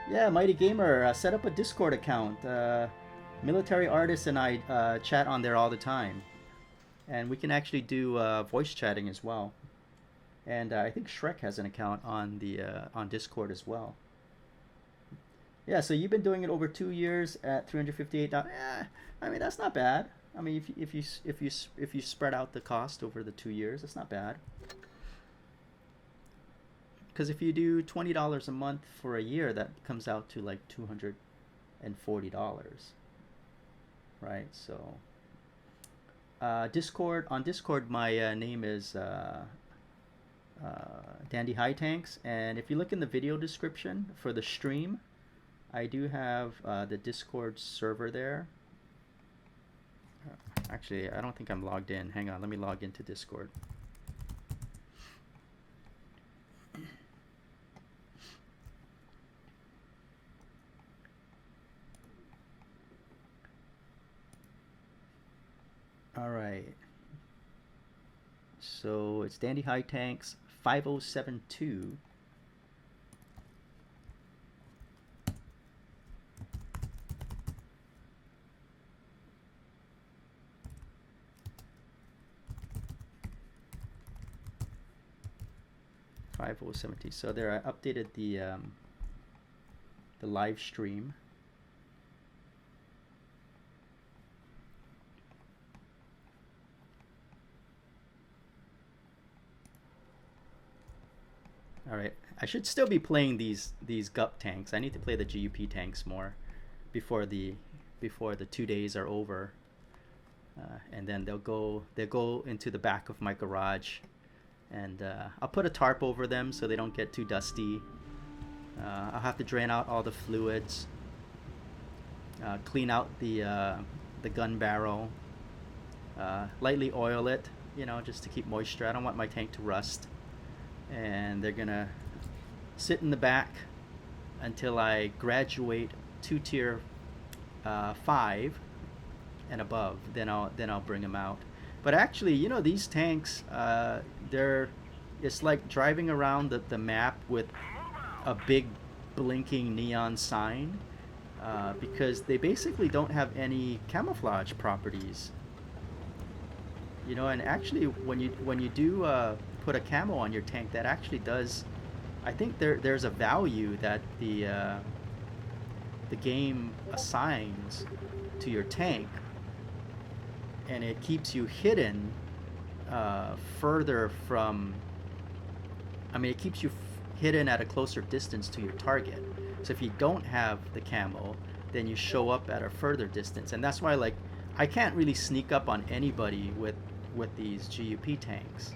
Yeah, Mighty Gamer, set up a Discord account. Military Artists and I chat on there all the time, and we can actually do voice chatting as well. And I think Shrek has an account on the on Discord as well. Yeah, so you've been doing it over 2 years at $358. I mean, that's not bad. I mean, if you spread out the cost over the 2 years, that's not bad. Because if you do $20 a month for a year, that comes out to like $240, right? So Discord, on Discord, my name is Dandy High Tanks. And if you look in the video description for the stream, I do have the Discord server there. Actually, I don't think I'm logged in. Hang on, let me log into Discord. All right. So it's Dandy High Tanks 5072. So there, I updated the live stream. All right, I should still be playing these GUP tanks. I need to play the GUP tanks more before the 2 days are over, and then they'll go into the back of my garage, and I'll put a tarp over them so they don't get too dusty. I'll have to drain out all the fluids, clean out the gun barrel, lightly oil it, you know, just to keep moisture. I don't want my tank to rust. And they're gonna sit in the back until I graduate to tier 5 and above. Then I'll bring them out. But actually, you know, these tanks, it's like driving around the map with a big blinking neon sign, because they basically don't have any camouflage properties. You know, and actually when you do put a camo on your tank, that actually does, I think there's a value that the game assigns to your tank, and it keeps you hidden further from, I mean, it keeps you hidden at a closer distance to your target. So if you don't have the camo, then you show up at a further distance. And that's why, like, I can't really sneak up on anybody with these GUP tanks.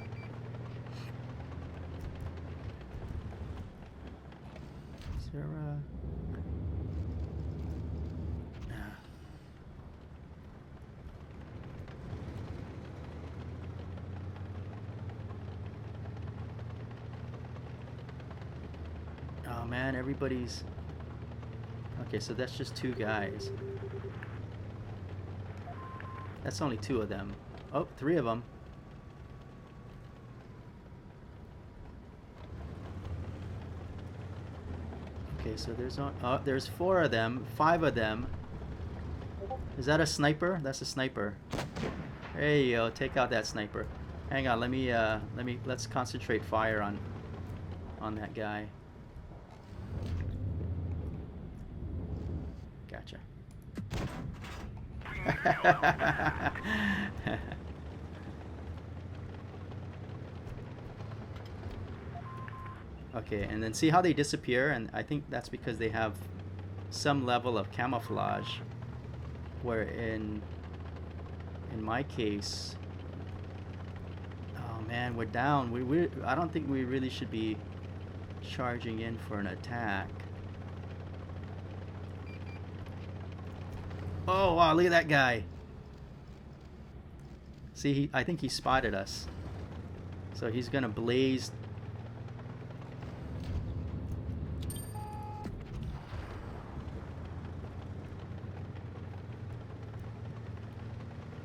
Is there Oh man, everybody's... Okay, so that's just 2 guys. That's only 2 of them. Oh, 3 of them. Okay, so there's 4 of them, 5 of them. Is that a sniper? That's a sniper. There you go. Take out that sniper. Hang on. Let's concentrate fire on that guy. Gotcha. Okay, and then see how they disappear, and I think that's because they have some level of camouflage, where in my case, oh man, we're down. I don't think we really should be charging in for an attack. Oh wow, look at that guy. See, I think he spotted us. So he's gonna blaze.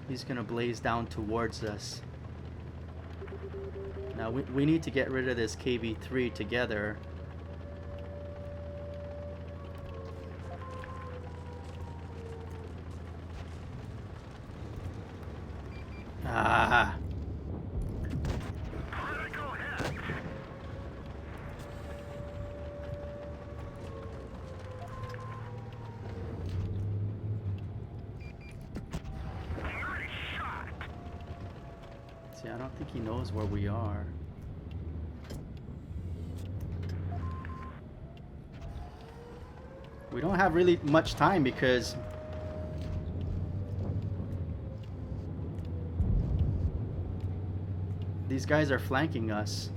He's gonna blaze down towards us. Now we need to get rid of this KV-3 together. Ah. See, I don't think he knows where we are. We don't have really much time because these guys are flanking us.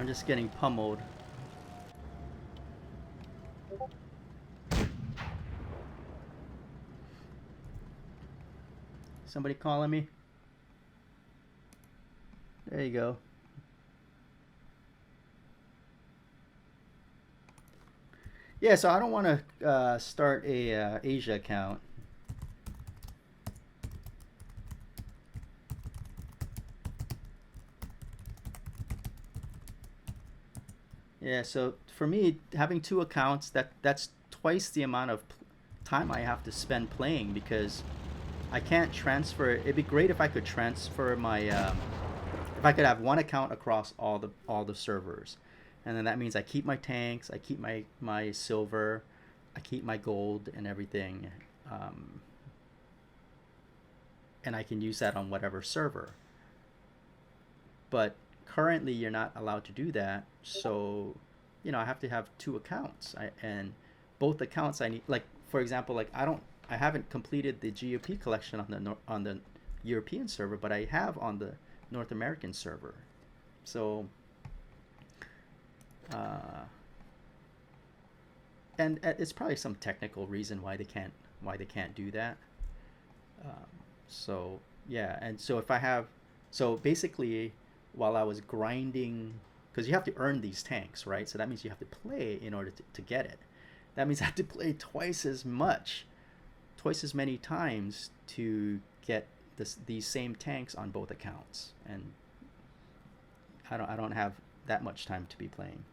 I'm just getting pummeled. Somebody calling me? There you go. Yeah, so I don't want to start a Asia account. Yeah, so for me, having two accounts, that's twice the amount of time I have to spend playing because I can't transfer. It'd be great if I could transfer my, if I could have one account across all the servers, and then that means I keep my tanks, I keep my silver, I keep my gold and everything, um, and I can use that on whatever server. But currently, you're not allowed to do that, so I have to have two accounts. And both accounts I need, like for example, like I haven't completed the GUP collection on the European server, but I have on the North American server. So, uh, and it's probably some technical reason why they can't do that. Um, so yeah, and so if I have, so basically, while I was grinding, because you have to earn these tanks, right? So that means you have to play in order to get it. That means I have to play twice as many times to get these same tanks on both accounts, and I don't have that much time to be playing.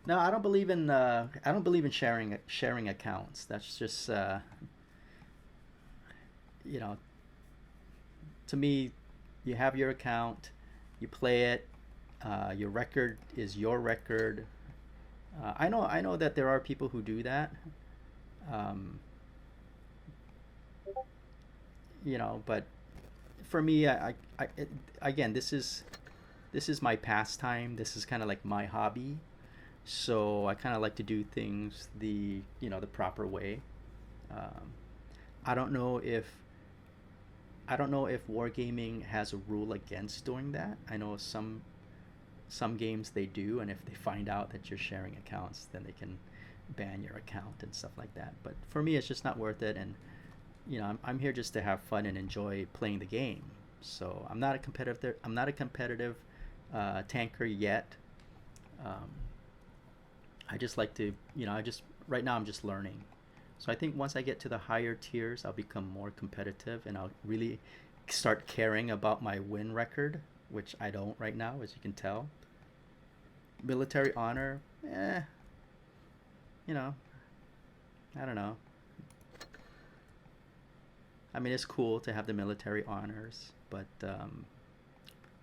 No, I don't believe in sharing accounts. That's just you know to me, you have your account, you play it. Your record is your record. I know that there are people who do that. Um, but for me, again, this is my pastime. This is kind of like my hobby. So I kind of like to do things the proper way. Um, I don't know if I don't know if wargaming has a rule against doing that. I know some games they do, and if they find out that you're sharing accounts, then they can ban your account and stuff like that. But for me, it's just not worth it, and I'm here just to have fun and enjoy playing the game. So I'm not a competitive tanker yet. Um, I just like to, I just right now I'm just learning. So I think once I get to the higher tiers, I'll become more competitive and I'll really start caring about my win record, which I don't right now, as you can tell. Military honor, you know, I don't know. I mean, it's cool to have the military honors, but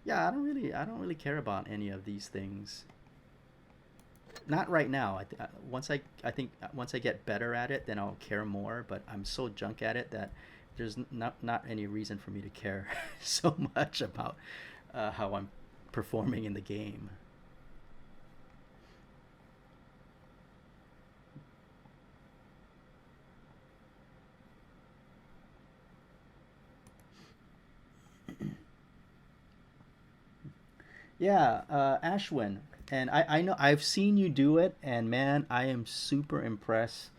yeah, I don't really care about any of these things. Not right now. I think once I get better at it, then I'll care more. But I'm so junk at it that there's not any reason for me to care so much about how I'm performing in the game. Yeah, Ashwin, and I know I've seen you do it, and man, I am super impressed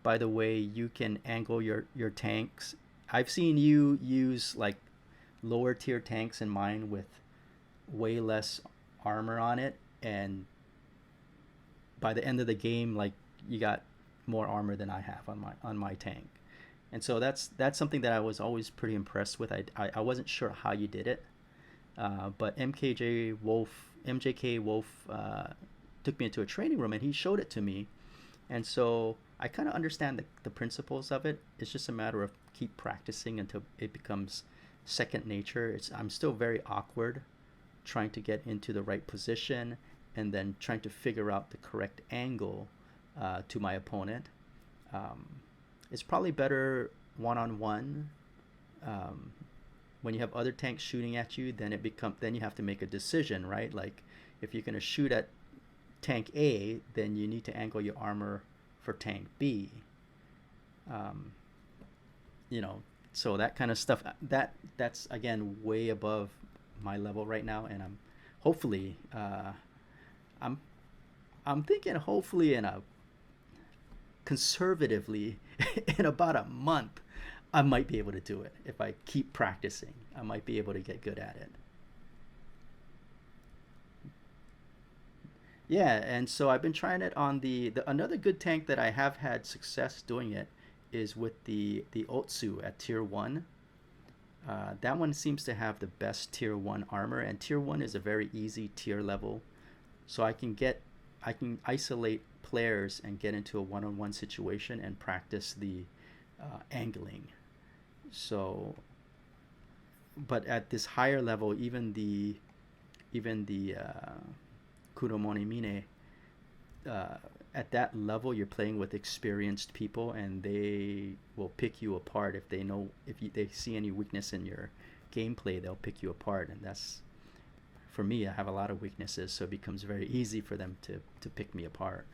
by the way you can angle your tanks. I've seen you use like lower tier tanks in mine with way less armor on it, and by the end of the game, like you got more armor than I have on my tank. And so that's something that I was always pretty impressed with. I wasn't sure how you did it, but MJK Wolf took me into a training room and he showed it to me, and so I kind of understand the principles of it. It's just a matter of keep practicing until it becomes second nature. I'm still very awkward trying to get into the right position and then trying to figure out the correct angle to my opponent. Um, it's probably better one on one. When you have other tanks shooting at you, then you have to make a decision, right? Like if you're going to shoot at tank A, then you need to angle your armor for tank B. You know, so that kind of stuff, that's again way above my level right now, and I'm hopefully I'm thinking hopefully in a conservatively in about a month I might be able to do it. If I keep practicing, I might be able to get good at it. Yeah, and so I've been trying it on the another good tank that I have had success doing it is with the Otsu at tier 1. That one seems to have the best tier 1 armor, and tier 1 is a very easy tier level. So I can isolate players and get into a one-on-one situation and practice the angling. So, but at this higher level, even the Kuromone Mine, at that level, you're playing with experienced people, and they will pick you apart if they see any weakness in your gameplay. They'll pick you apart, and that's, for me, I have a lot of weaknesses, so it becomes very easy for them to pick me apart.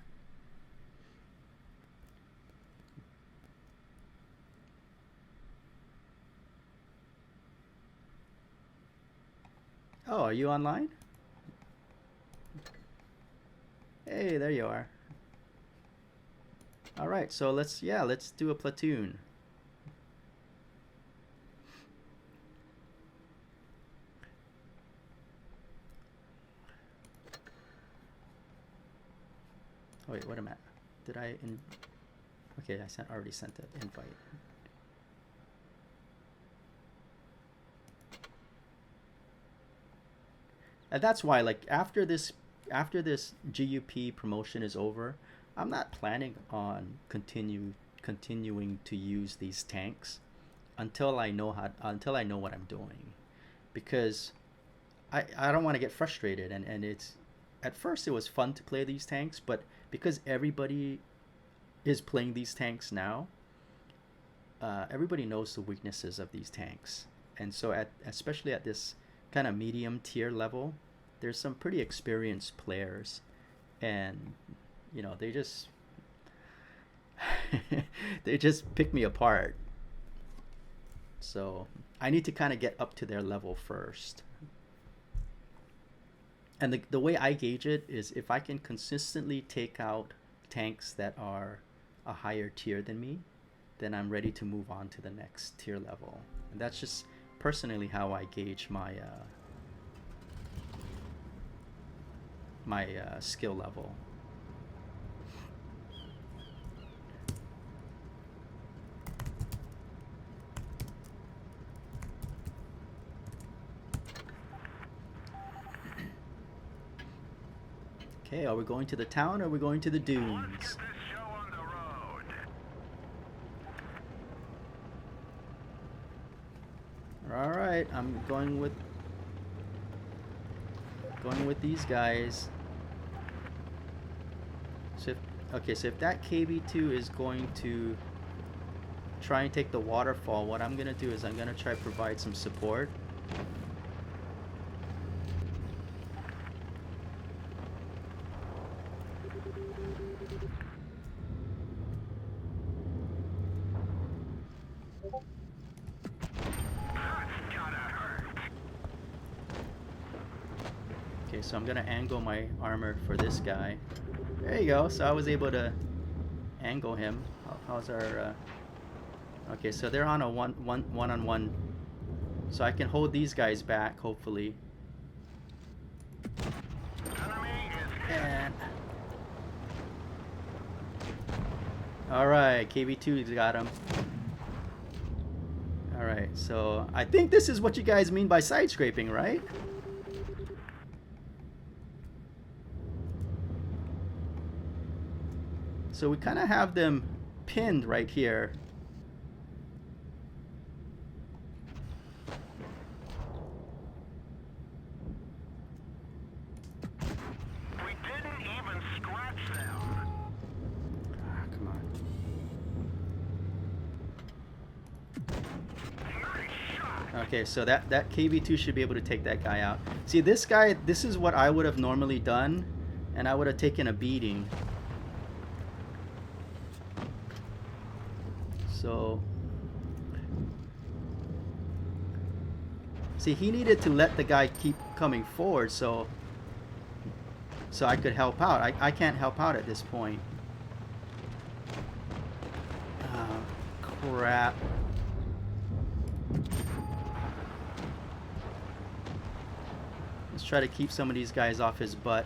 Oh, are you online? Hey, there you are. All right, so let's do a platoon. Oh wait, what am I? Did I Okay, I already sent an invite. And that's why, like, after this GUP promotion is over, I'm not planning on continuing to use these tanks until I know what I'm doing, because I don't want to get frustrated, and it's, at first it was fun to play these tanks, but because everybody is playing these tanks now, everybody knows the weaknesses of these tanks, and so especially at this kind of medium tier level, there's some pretty experienced players, and they just they just pick me apart. So I need to kind of get up to their level first. And the way I gauge it is if I can consistently take out tanks that are a higher tier than me, then I'm ready to move on to the next tier level. And that's just personally how I gauge my skill level. Okay, are we going to the town or are we going to the dunes? All right, I'm going with these guys. So if that KV2 is going to try and take the waterfall, what I'm gonna do is I'm gonna try to provide some support. Okay, so I'm gonna angle my armor for this guy. There you go. So I was able to angle him. How's our? Okay, so they're on a one-on-one. So I can hold these guys back, hopefully. And all right, KV2's got him. All right, so I think this is what you guys mean by side scraping, right? So we kind of have them pinned right here. We didn't even scratch them. Ah, come on. Nice shot. Okay, so that KV2 should be able to take that guy out. See, this guy, this is what I would have normally done. and I would have taken a beating. So, see, he needed to let the guy keep coming forward so I could help out. I can't help out at this point. Crap. Let's try to keep some of these guys off his butt.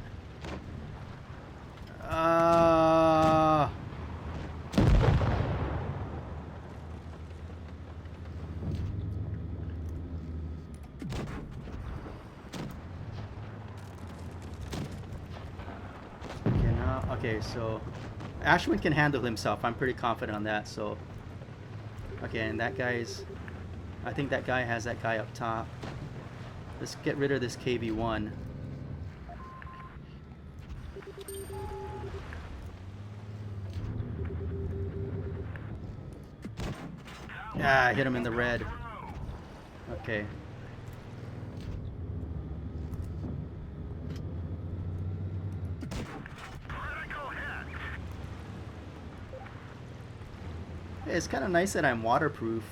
Okay, so Ashwin can handle himself. I'm pretty confident on that. So, okay, and that guy's... I think that guy has that guy up top. Let's get rid of this KV-1. Ah, I hit him in the red. Okay. Hey, it's kind of nice that I'm waterproof.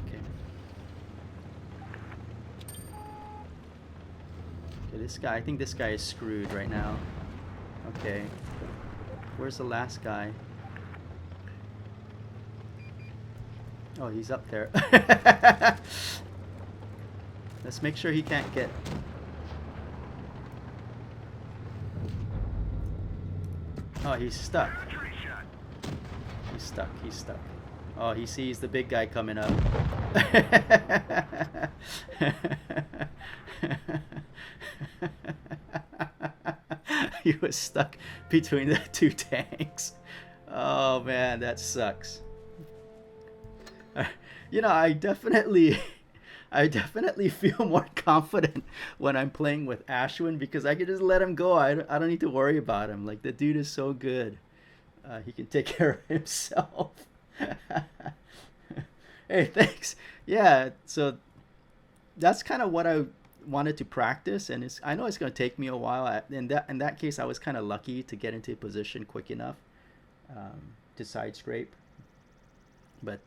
Okay. Okay, this guy, I think this guy is screwed right now. Okay. Where's the last guy? Oh, he's up there. Let's make sure he can't get... Oh, he's stuck. He's stuck, he's stuck. Oh, he sees the big guy coming up. He was stuck between the two tanks. Oh man, that sucks. You know, I definitely feel more confident when I'm playing with Ashwin because I can just let him go. I don't need to worry about him. Like, the dude is so good. He can take care of himself. Hey, thanks. Yeah, so that's kind of what I wanted to practice, and I know it's going to take me a while. In that case, I was kind of lucky to get into a position quick enough to side scrape. But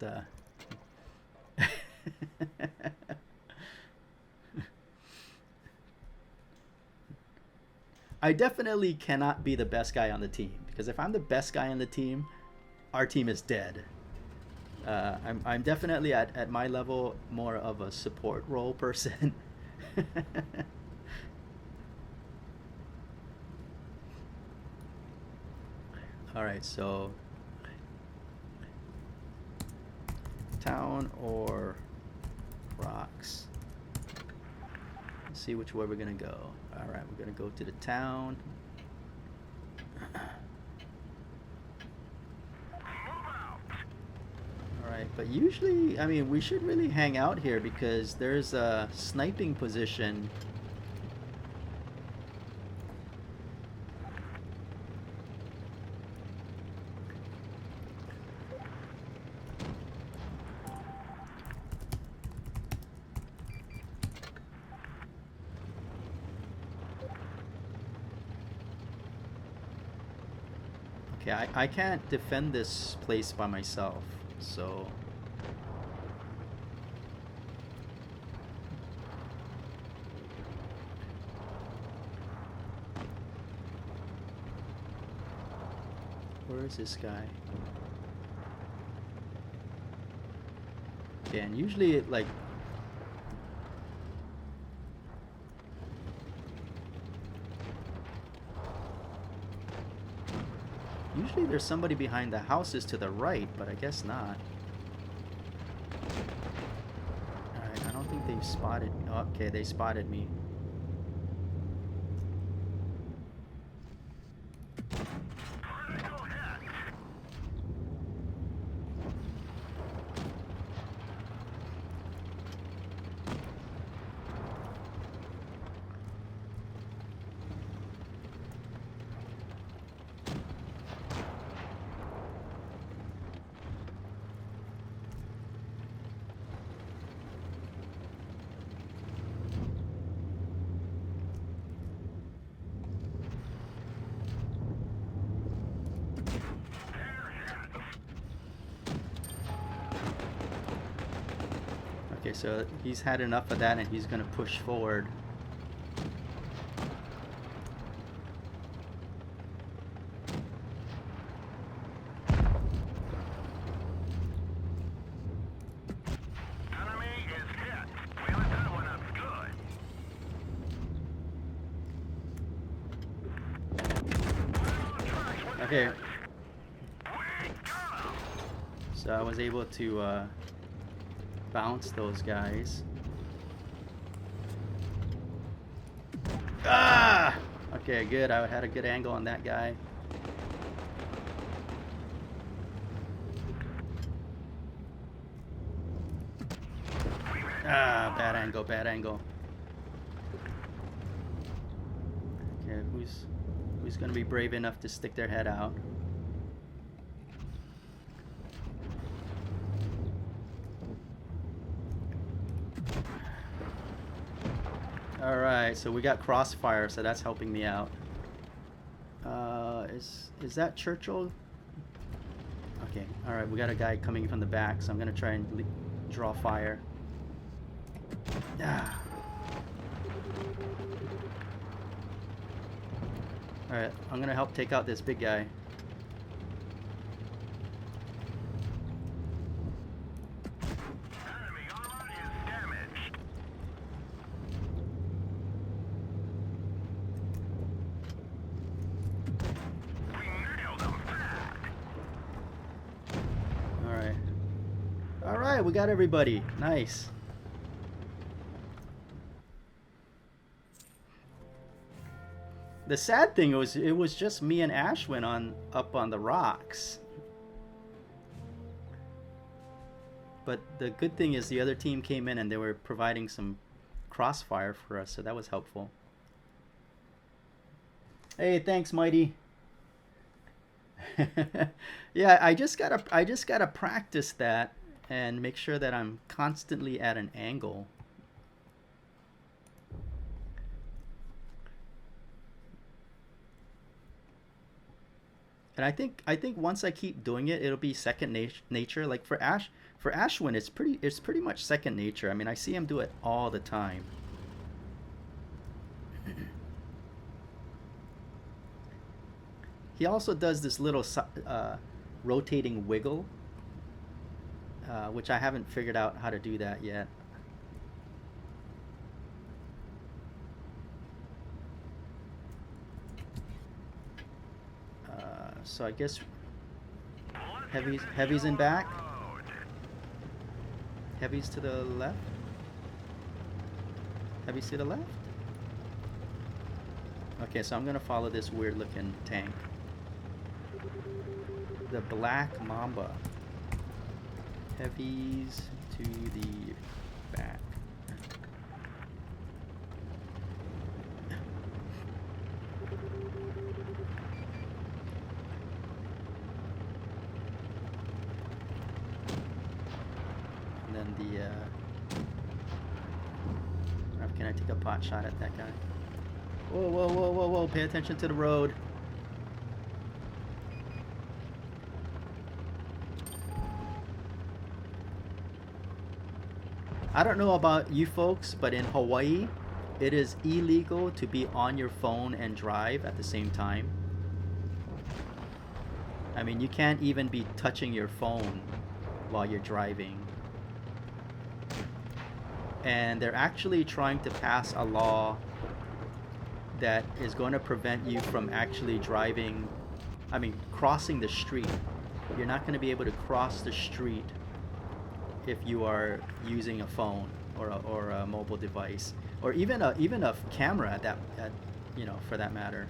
I definitely cannot be the best guy on the team, because if I'm the best guy on the team, our team is dead. I'm definitely at my level more of a support role person. All right, so town or rocks. Let's see which way we're gonna go. All right, we're gonna go to the town. Alright, but usually, I mean, we should really hang out here because there's a sniping position. Okay, I can't defend this place by myself. So where is this guy? Okay, and usually it like usually there's somebody behind the houses to the right, but I guess not. Alright, I don't think they've spotted me. Oh, okay, they spotted me. Okay, so he's had enough of that and he's gonna push forward. Enemy is hit. We lit that one up good. Okay, We got 'em. so I was able to bounce those guys. Ah! Okay, good. I had a good angle on that guy. Ah, bad angle, bad angle. Okay, who's gonna be brave enough to stick their head out? Alright, so we got crossfire, so that's helping me out. Is that Churchill? Okay, alright, we got a guy coming from the back, so I'm gonna try and draw fire. Ah. Alright, I'm gonna help take out this big guy. Enemy armor is damaged. We nailed them bad. Alright. Alright, we got everybody. Nice. The sad thing was it was just me and Ashwin up on the rocks. But the good thing is the other team came in and they were providing some crossfire for us, so that was helpful. Hey, thanks, Mighty. Yeah, I just gotta practice that and make sure that I'm constantly at an angle. And I think once I keep doing it, it'll be second nature. Like for Ashwin, it's pretty much second nature. I mean, I see him do it all the time. He also does this little rotating wiggle, which I haven't figured out how to do that yet. So I guess heavies in back. Heavies to the left. Heavies to the left. Okay, so I'm gonna follow this weird looking tank. The Black Mamba. Heavies to the back. And then can I take a pot shot at that guy? Whoa, whoa, whoa, whoa, whoa, pay attention to the road. I don't know about you folks, but in Hawaii, it is illegal to be on your phone and drive at the same time. I mean, you can't even be touching your phone while you're driving. And they're actually trying to pass a law that is going to prevent you from actually driving, I mean, crossing the street. You're not going to be able to cross the street if you are using a phone or a mobile device, or even a camera you know, for that matter.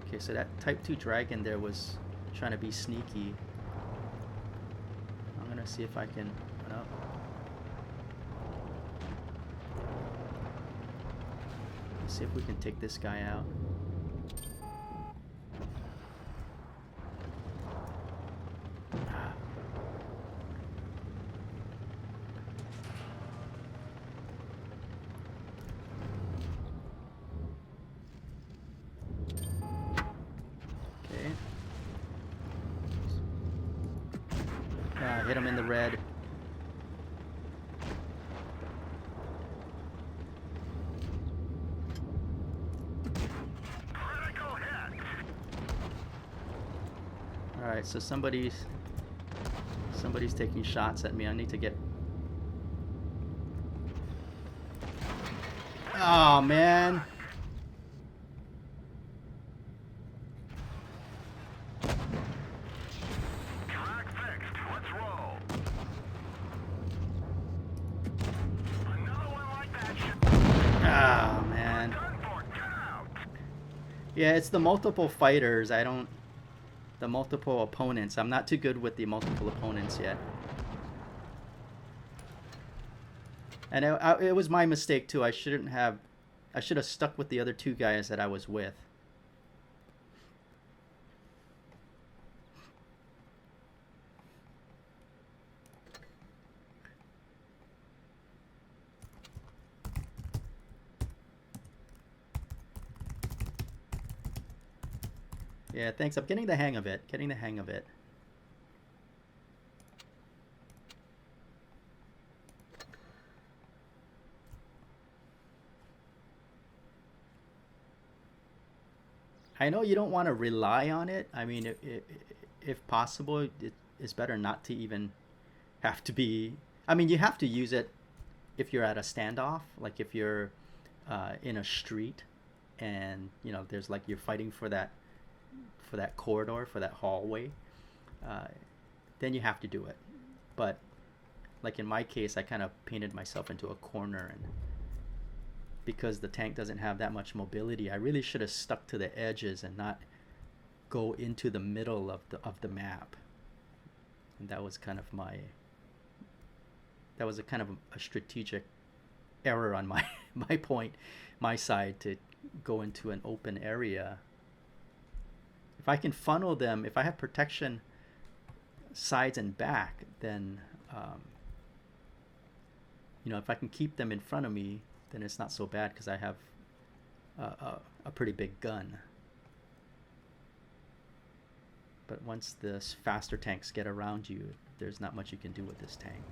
Okay, so that Type 2 Dragon there was trying to be sneaky. I'm gonna see if I can run up. Let's see if we can take this guy out. hit him in the red. Critical hit. Alright, so somebody's taking shots at me. I need to get... Oh, man. Track fixed. Let's roll. Another one like that should Oh, man. done for. Get out. Yeah, it's the multiple fighters. The multiple opponents. I'm not too good with the multiple opponents yet. And it was my mistake too. I should have stuck with the other two guys that I was with. Yeah, thanks. I'm getting the hang of it. I know you don't want to rely on it. I mean, if possible, it's better not to even have to be... I mean, you have to use it if you're at a standoff, like if you're in a street and, you know, there's like you're fighting for that corridor, for that hallway, then you have to do it. But like in my case, I kind of painted myself into a corner, and because the tank doesn't have that much mobility, I really should have stuck to the edges and not go into the middle of the map. And that was kind of a strategic error on my side, to go into an open area. If I can funnel them, if I have protection sides and back, then you know, if I can keep them in front of me, then it's not so bad, because I have a pretty big gun. But once the faster tanks get around you, there's not much you can do with this tank.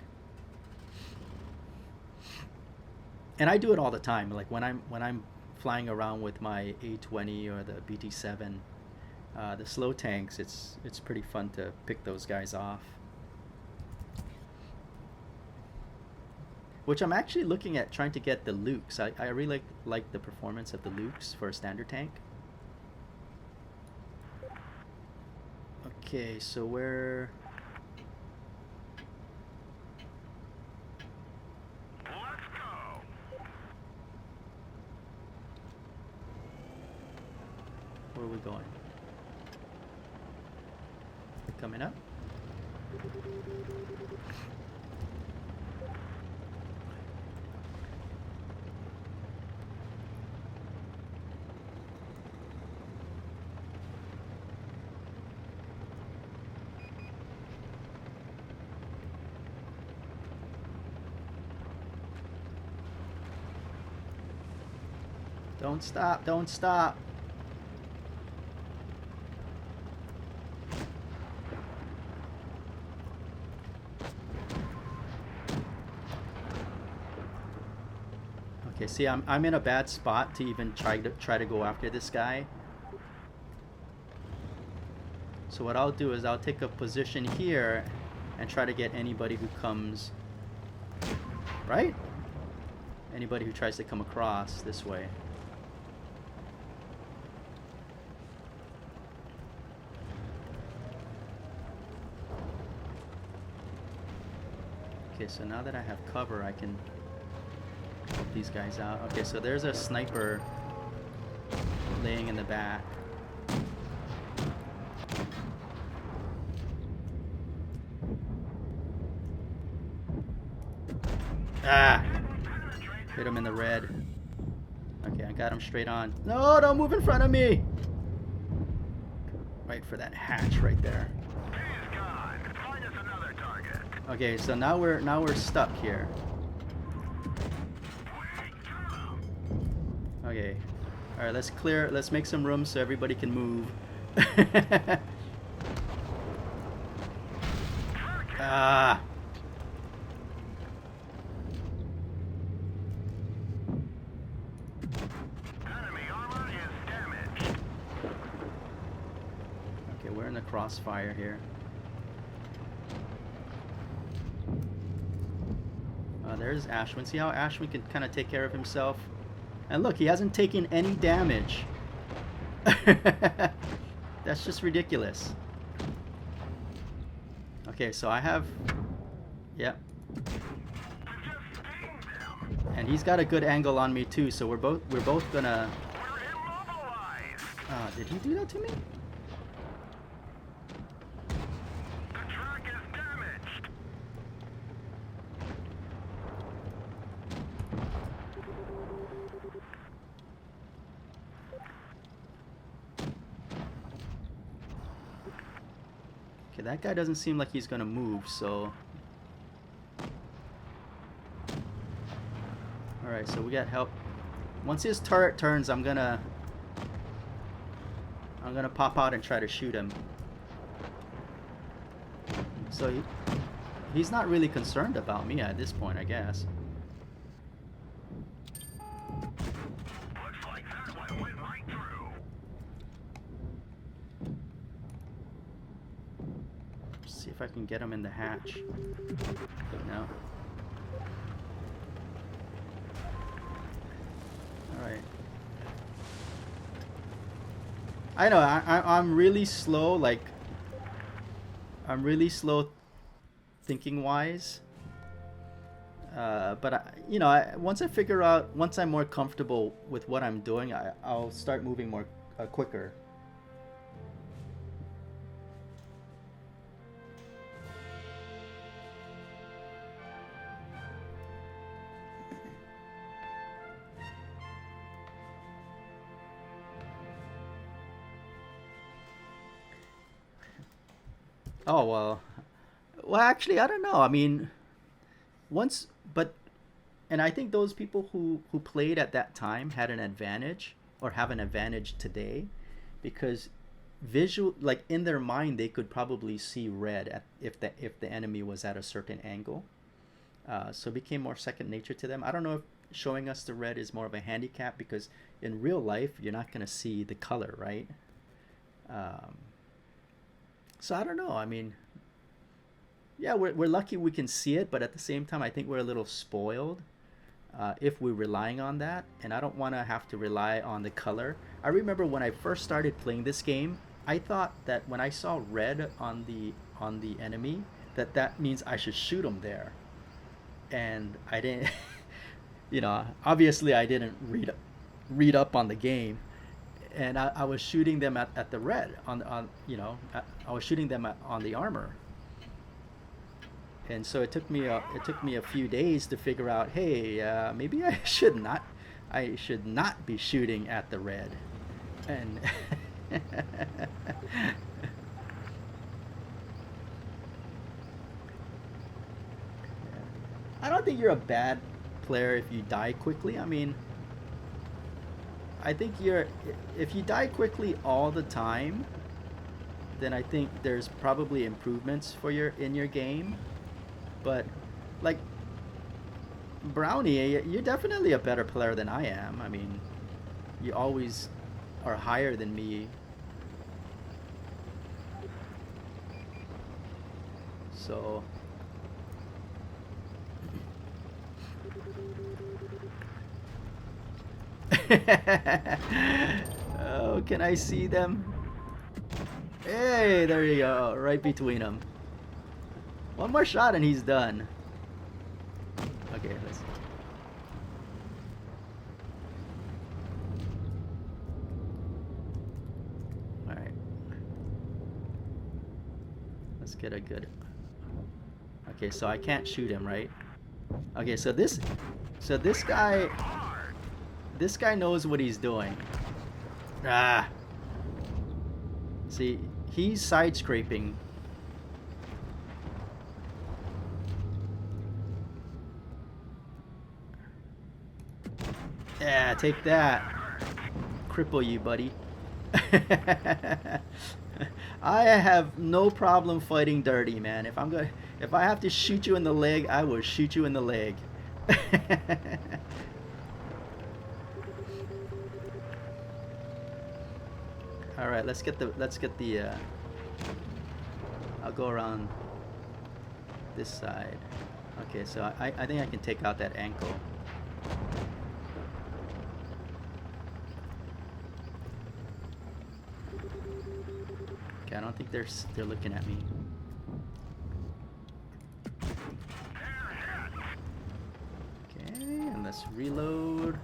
And I do it all the time. Like when I'm flying around with my A20 or the BT7, the slow tanks, it's pretty fun to pick those guys off. Which I'm actually looking at trying to get the Lukes. I really like the performance of the Lukes for a standard tank. Okay, so where... Let's go. Where are we going? Coming up? Don't stop, don't stop. Okay, see, I'm in a bad spot to even try to go after this guy. So what I'll do is I'll take a position here and try to get anybody who comes, right? Anybody who tries to come across this way. Okay, so now that I have cover, I can help these guys out. Okay, so there's a sniper laying in the back. Ah! Hit him in the red. Okay, I got him straight on. No, don't move in front of me! Right for that hatch right there. He's gone. Find us another target. Okay, so now we're stuck here. Okay. Alright, let's make some room so everybody can move. Ah. Enemy armor is damaged. Okay, we're in the crossfire here. There's Ashwin. See how Ashwin can kind of take care of himself? And look, he hasn't taken any damage. That's just ridiculous. Okay, so I have... Yep. And he's got a good angle on me too, so we're both gonna... We're immobilized. Did he do that to me? The track is damaged. Okay, that guy doesn't seem like he's gonna move, so... Alright, so we got help. Once his turret turns, I'm gonna pop out and try to shoot him. So he's not really concerned about me at this point, I guess. Looks like that one went right through. See if I can get him in the hatch. No. Alright. I know, I'm really slow, like... I'm really slow thinking wise. But, once I figure out, once I'm more comfortable with what I'm doing, I'll start moving more quicker. Oh, well, actually, I don't know. I mean, and I think those people who played at that time had an advantage, or have an advantage today, because like in their mind, they could probably see red if the enemy was at a certain angle. So it became more second nature to them. I don't know if showing us the red is more of a handicap, because in real life, you're not going to see the color, right? So I don't know. I mean, yeah, we're lucky we can see it, but at the same time, I think we're a little spoiled if we're relying on that, and I don't want to have to rely on the color. I remember when I first started playing this game, I thought that when I saw red on the enemy, that means I should shoot him there, and I didn't. Obviously I didn't read up on the game. And I was shooting them at the red I was shooting them on the armor, and so it took me a few days to figure out, hey, maybe I should not be shooting at the red, and I don't think you're a bad player if you die quickly. I mean, I think if you die quickly all the time, then I think there's probably improvements in your game. But like Brownie, you're definitely a better player than I am. I mean, you always are higher than me. So oh, can I see them? Hey, there you go, right between them. One more shot and he's done. Okay, let's... Alright. Let's get a good... Okay, so I can't shoot him, right? Okay, so this guy knows what he's doing. Ah. See, he's side scraping. Yeah, take that. Cripple you, buddy. I have no problem fighting dirty, man. If I have to shoot you in the leg, I will shoot you in the leg. All right, let's get the I'll go around this side. Okay, so I think I can take out that ankle. Okay, I don't think they're looking at me. Okay, and let's reload.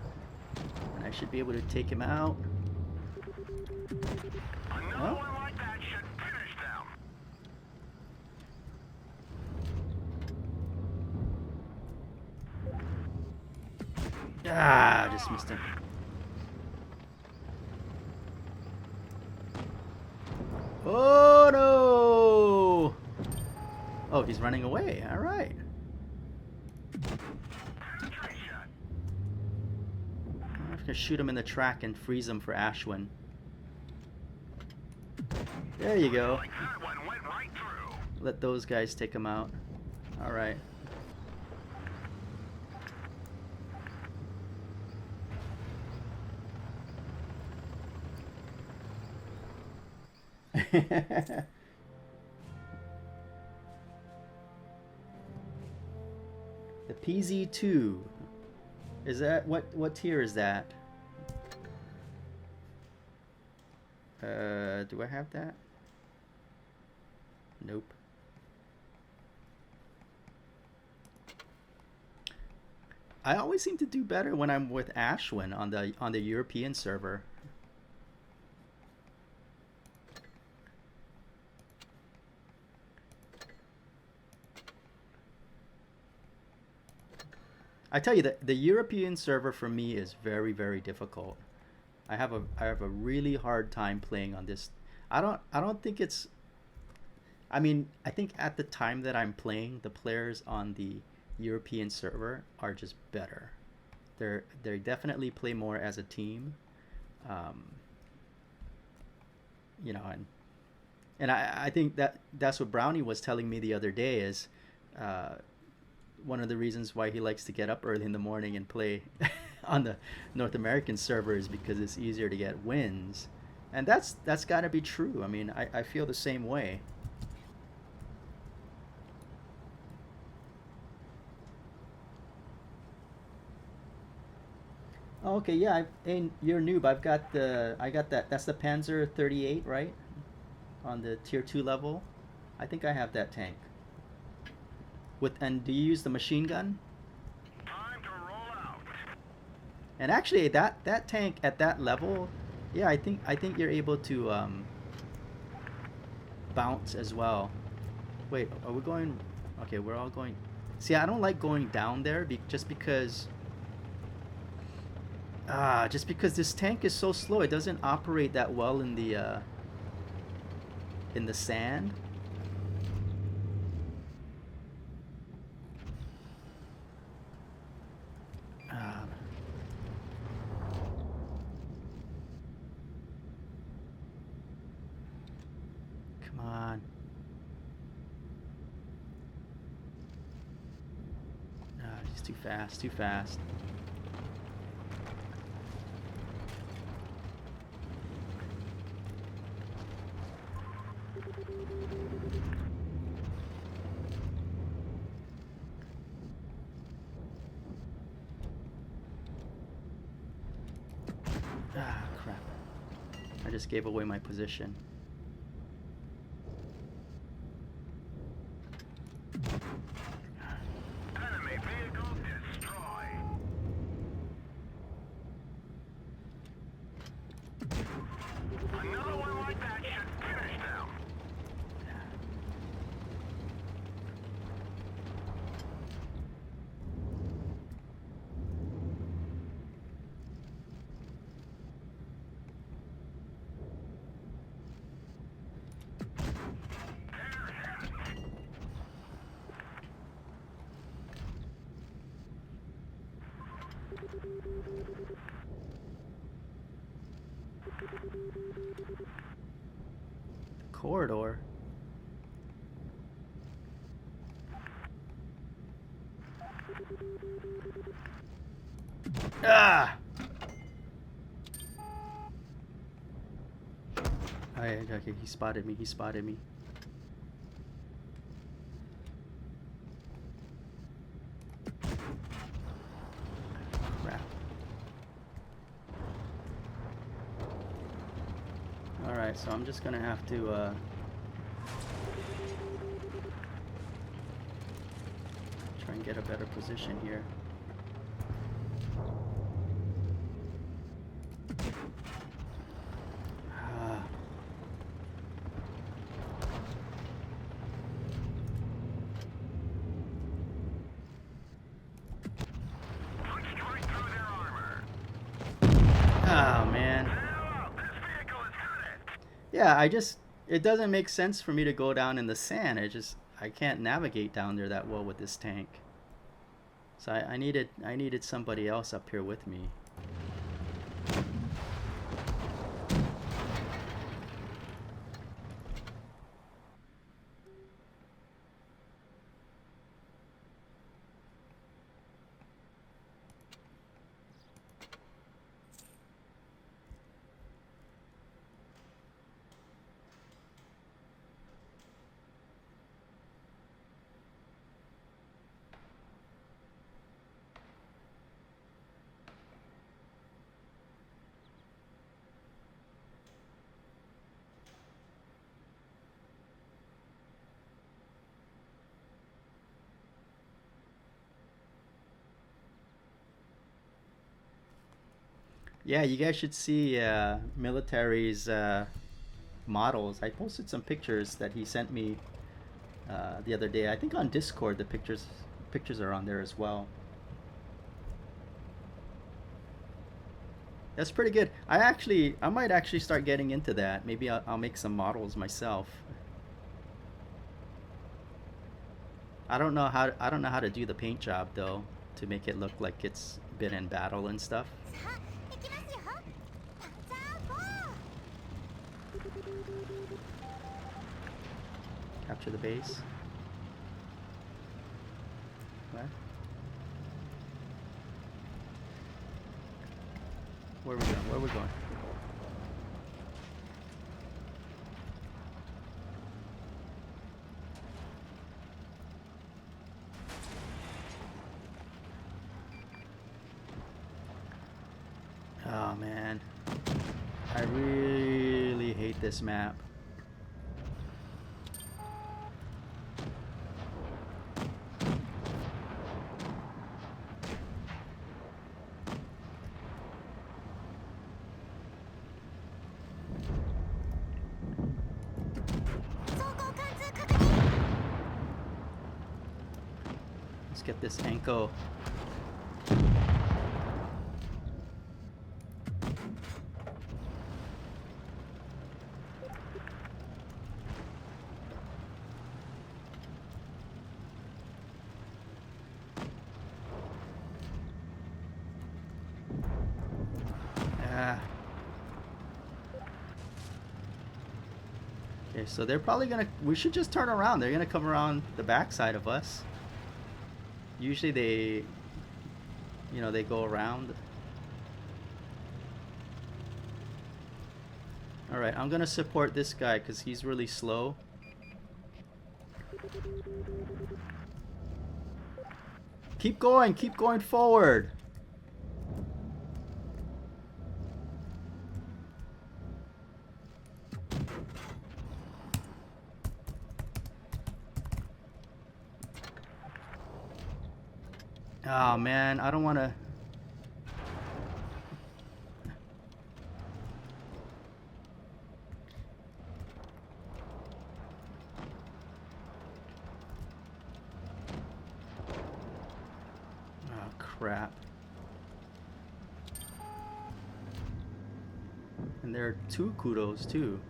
And I should be able to take him out. Another one like that should finish them. Ah, just missed him. Oh no! Oh, he's running away. All right. I'm gonna shoot him in the track and freeze him for Ashwin. There you go. Like that one went right through. Let those guys take him out. All right. The PZ2. Is that what tier is that? Do I have that? Nope. I always seem to do better when I'm with Ashwin on the European server. I tell you that the European server for me is very, very difficult. I have a really hard time playing on this. I don't think it's. I mean, I think at the time that I'm playing, the players on the European server are just better. They definitely play more as a team. Um, you know, and I think that's what Brownie was telling me the other day is. One of the reasons why he likes to get up early in the morning and play on the North American server is because it's easier to get wins. And that's got to be true. I mean, I feel the same way. Oh, okay, yeah, and you're noob. I got that. That's the Panzer 38, right? On the tier 2 level. I think I have that tank. And do you use the machine gun? Time to roll out. And actually, that tank at that level, yeah, I think you're able to bounce as well. Wait, are we going? Okay, we're all going. See, I don't like going down there just because this tank is so slow. It doesn't operate that well in the sand. Come on. He's too fast, too fast. Ah, crap. I just gave away my position. Enemy vehicle destroyed. Another one like that should finish them. corridor. Ah! Okay, he spotted me. He spotted me. Crap. Alright, so I'm just gonna have to try and get a better position here. Punch right through their armor. Oh man. Hello, this vehicle is hurt. Yeah, it doesn't make sense for me to go down in the sand. I can't navigate down there that well with this tank. So I needed somebody else up here with me. Yeah, you guys should see military's models. I posted some pictures that he sent me the other day. I think on Discord the pictures are on there as well. That's pretty good. I might actually start getting into that. Maybe I'll make some models myself. I don't know how to do the paint job though to make it look like it's been in battle and stuff. さあ行きますよパンツァー4 Capture the base. What? Where are we going? Where are we going? Oh man, I really hate this map. Let's get this Anko. Okay, so they're probably gonna. We should just turn around. They're gonna come around the backside of us. Usually they, they go around. All right, I'm gonna support this guy because he's really slow. Keep going forward. Oh man, I don't want to. Oh crap. And there are two kudos too.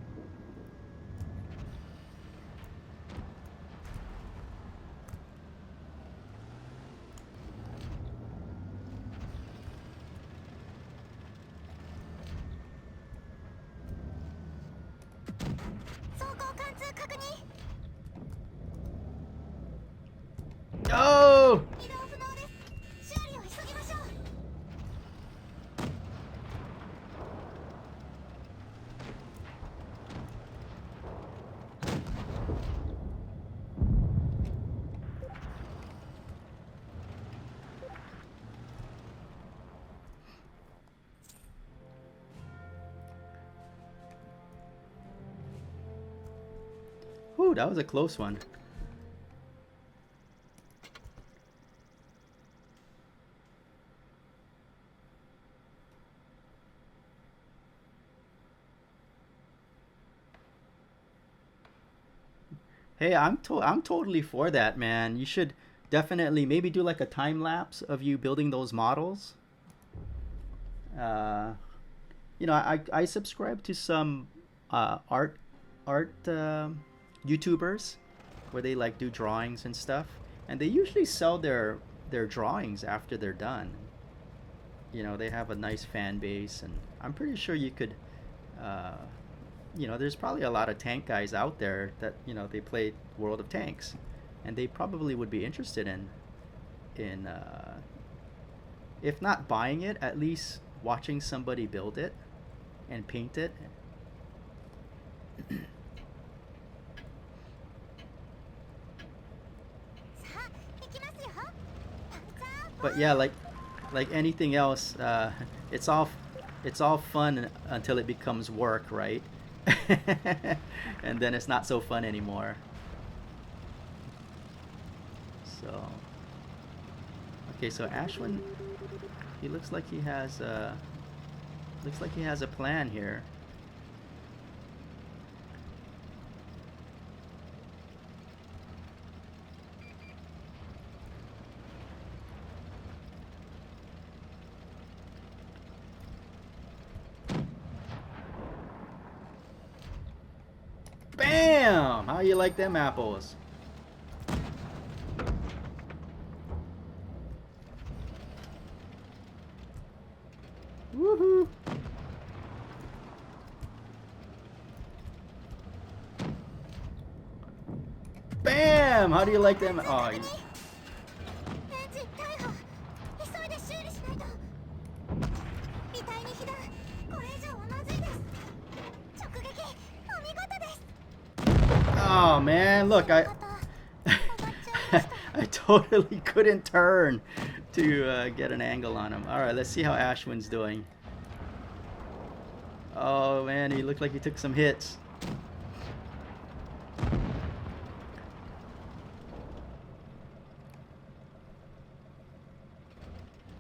Ooh, that was a close one. Hey, I'm totally for that, man. You should definitely maybe do like a time lapse of you building those models. Uh, I subscribe to some art YouTubers where they like do drawings and stuff, and they usually sell their drawings after they're done. They have a nice fan base, and I'm pretty sure you could. Uh, there's probably a lot of tank guys out there that they play World of Tanks, and they probably would be interested in if not buying it, at least watching somebody build it and paint it. But yeah, like anything else, it's all fun until it becomes work, right? And then it's not so fun anymore. So okay, so Ashwin, he looks like he has a plan here. Bam! How you like them apples? Woohoo! Bam! How do you like them? Oh, エンジン逮捕。急いで修理しないと。遺体に被弾。これ以上はまずいです。直撃。お見事です。 oh man, look, また上がっちゃいました。I totally couldn't turn to get an angle on him. All right, let's see how Ashwin's doing. Oh man, he looked like he took some hits.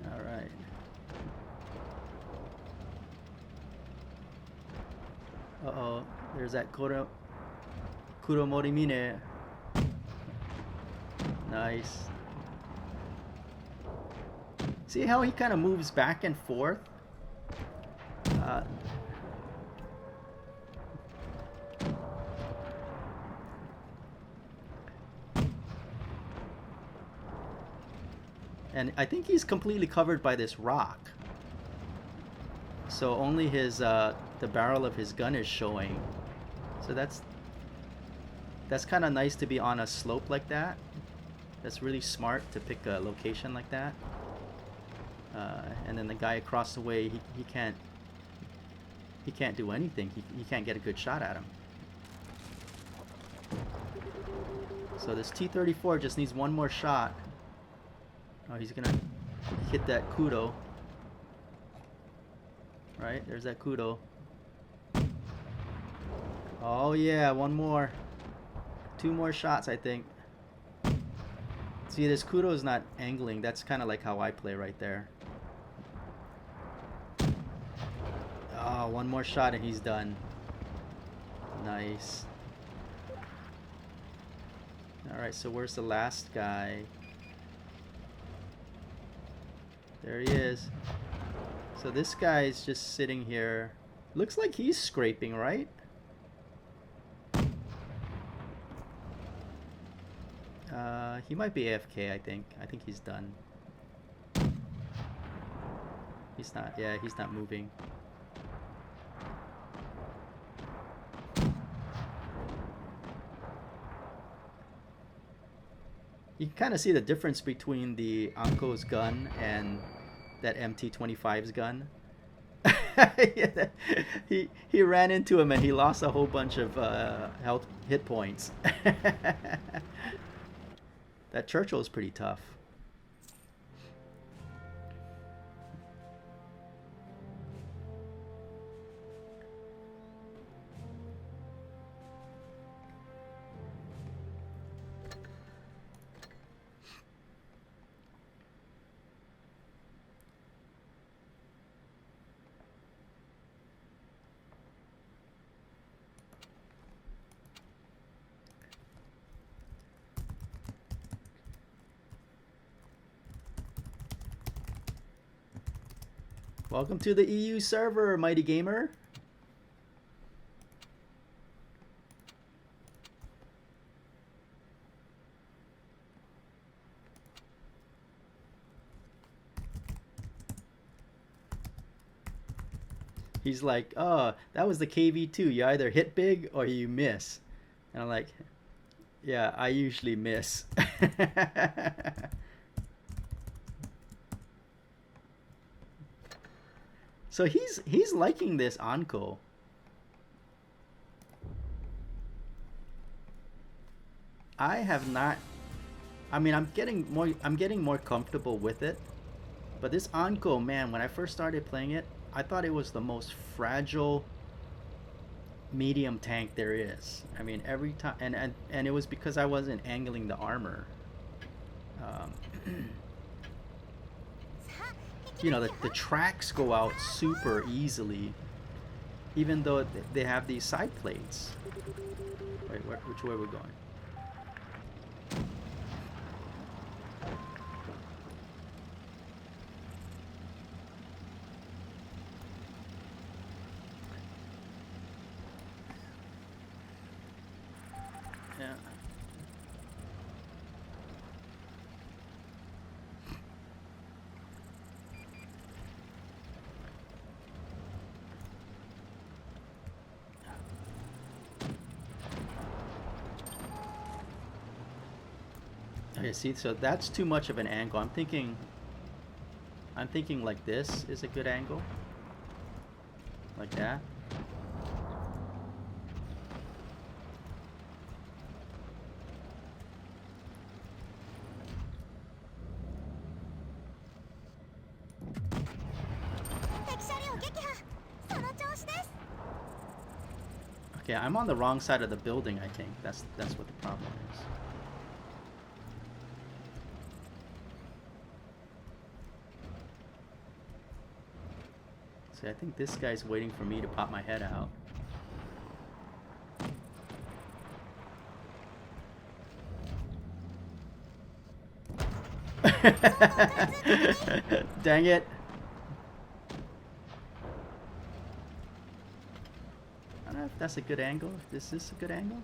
All right. Uh-oh, there's that Kuromorimine. Nice. See how he kind of moves back and forth? Uh, and I think he's completely covered by this rock. So only the barrel of his gun is showing. So that's kind of nice to be on a slope like that. That's really smart to pick a location like that. And then the guy across the way, he can't do anything. He can't get a good shot at him. So this T-34 just needs one more shot. Oh, he's gonna hit that Kudo. Right, there's that Kudo. Oh yeah, one more. Two more shots, I think. See, this Kudo is not angling. That's kind of like how I play right there. Oh, one more shot and he's done. Nice. Alright, so where's the last guy? There he is. So this guy is just sitting here. Looks like he's scraping, right? He might be AFK, I think. I think he's done. He's not, yeah, he's not moving. You can kind of see the difference between the Anko's gun and that MT-25's gun. He ran into him and he lost a whole bunch of hit points. That Churchill's pretty tough. Welcome to the EU server, Mighty Gamer. He's like, oh, that was the KV2. You either hit big or you miss. And I'm like, yeah, I usually miss. So he's liking this Anko. I have not. I mean, I'm getting more comfortable with it. But this Anko, man, when I first started playing it, I thought it was the most fragile medium tank there is. I mean, every time, and it was because I wasn't angling the armor. You know, the tracks go out super easily, even though they have these side plates. Wait, which way are we going? Yeah. Okay, see, so that's too much of an angle. I'm thinking like this is a good angle. Like that. Okay, I'm on the wrong side of the building, I think. That's what the problem is. See, I think this guy's waiting for me to pop my head out. Dang it. I don't know if that's a good angle. Is this a good angle?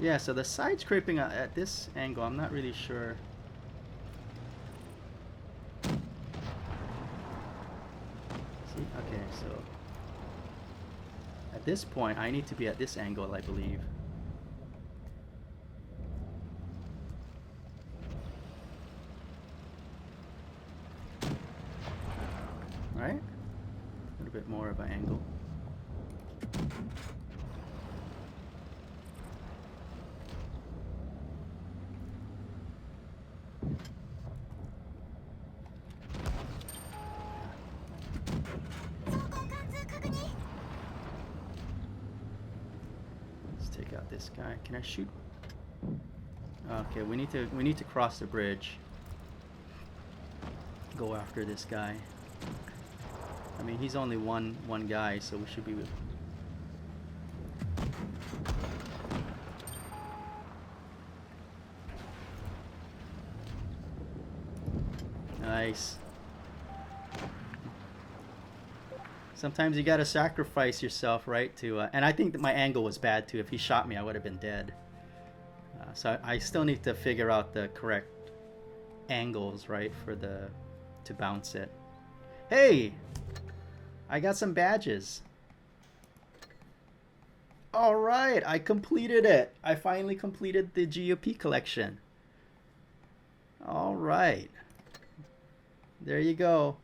Yeah, so the side scraping at this angle, I'm not really sure. See, okay, so at this point, I need to be at this angle, I believe. Right? A little bit more of an angle. This guy. Can I shoot? Okay, we need to cross the bridge. Go after this guy. I mean, he's only one guy, so we should be with. Nice. Sometimes you gotta sacrifice yourself, right? To and I think that my angle was bad too. If he shot me, I would have been dead. So I still need to figure out the correct angles, right, for to bounce it. Hey, I got some badges. All right, I completed it. I finally completed the GUP collection. All right, there you go.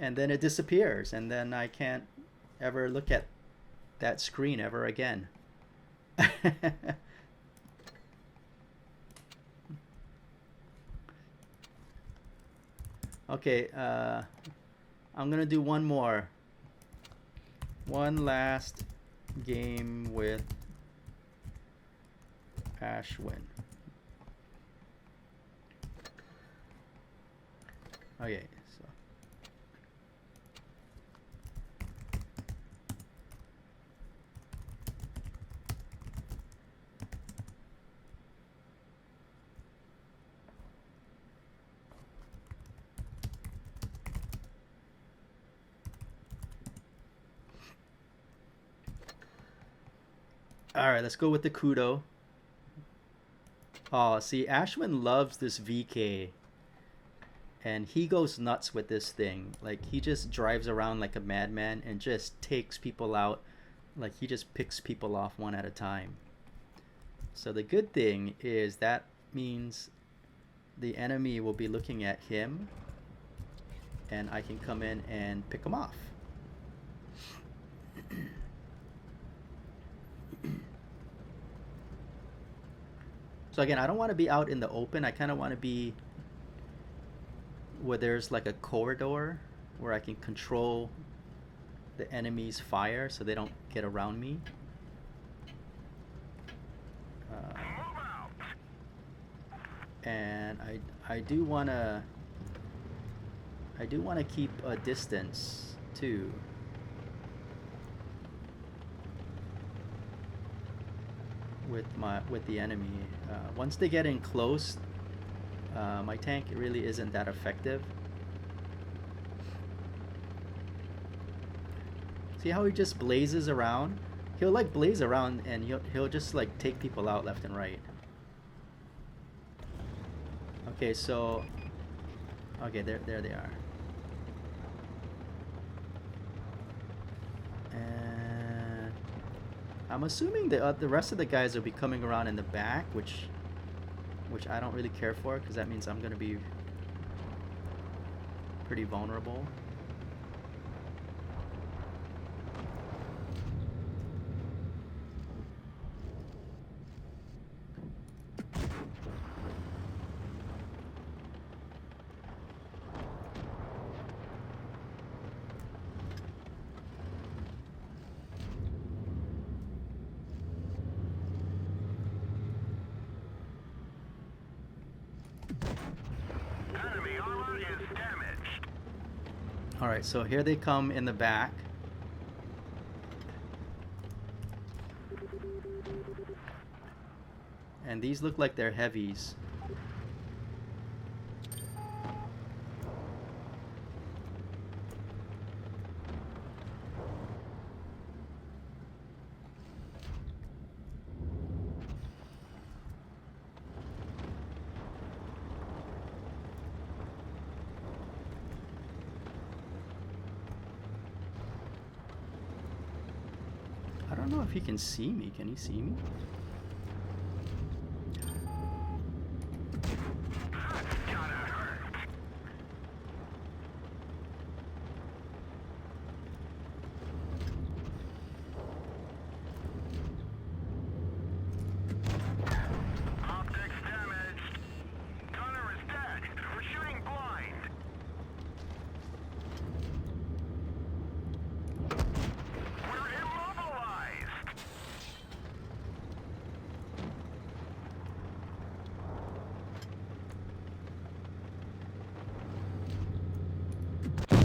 and then it disappears, and then I can't ever look at that screen ever again. Okay, I'm gonna do one last game with Ashwin. Okay, so all right, let's go with the Kudo. Oh, see, Ashwin loves this VK, and he goes nuts with this thing. Like, he just drives around like a madman and just takes people out. Like, he just picks people off one at a time. So the good thing is that means the enemy will be looking at him, and I can come in and pick him off. So again, I don't want to be out in the open. I kind of want to be where there's like a corridor where I can control the enemy's fire so they don't get around me. And I do want to keep a distance too. With the enemy. Once they get in close, my tank really isn't that effective. See how he just blazes around? He'll like blaze around and he'll just like take people out left and right. Okay, so okay, there they are. And I'm assuming the rest of the guys will be coming around in the back, which I don't really care for, because that means I'm going to be pretty vulnerable. Alright, so here they come in the back. And these look like they're heavies. I don't know if he can see me. Can he see me?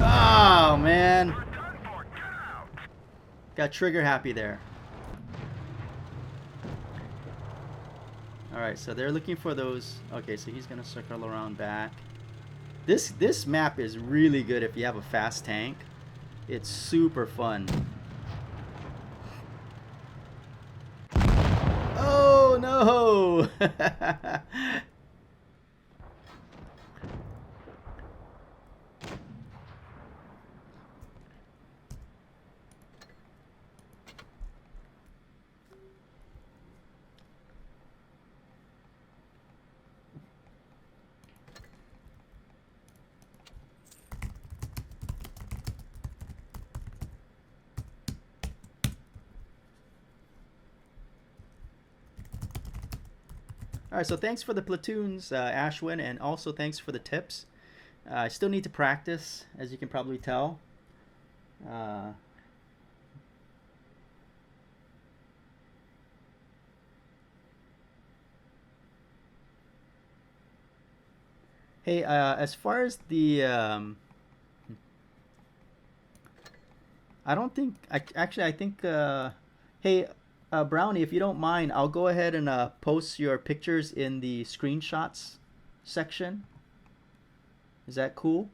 Oh, man. Got trigger happy there. Alright, so they're looking for those. Okay, so he's going to circle around back. This map is really good if you have a fast tank. It's super fun. Oh, no! All right, so thanks for the platoons, Ashwin, and also thanks for the tips. I still need to practice, as you can probably tell. Uh, hey, as far as the, I don't think, I think, hey, Brownie, if you don't mind, I'll go ahead and post your pictures in the screenshots section. Is that cool?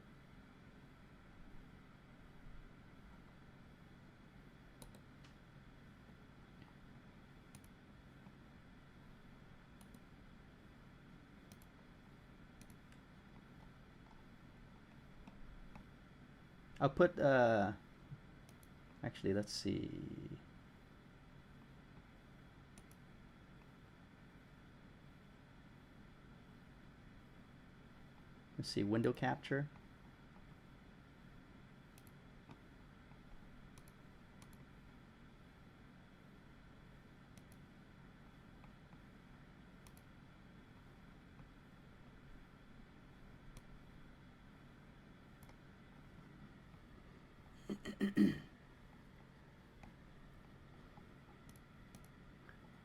I'll put, actually, let's see. Let's see, window capture.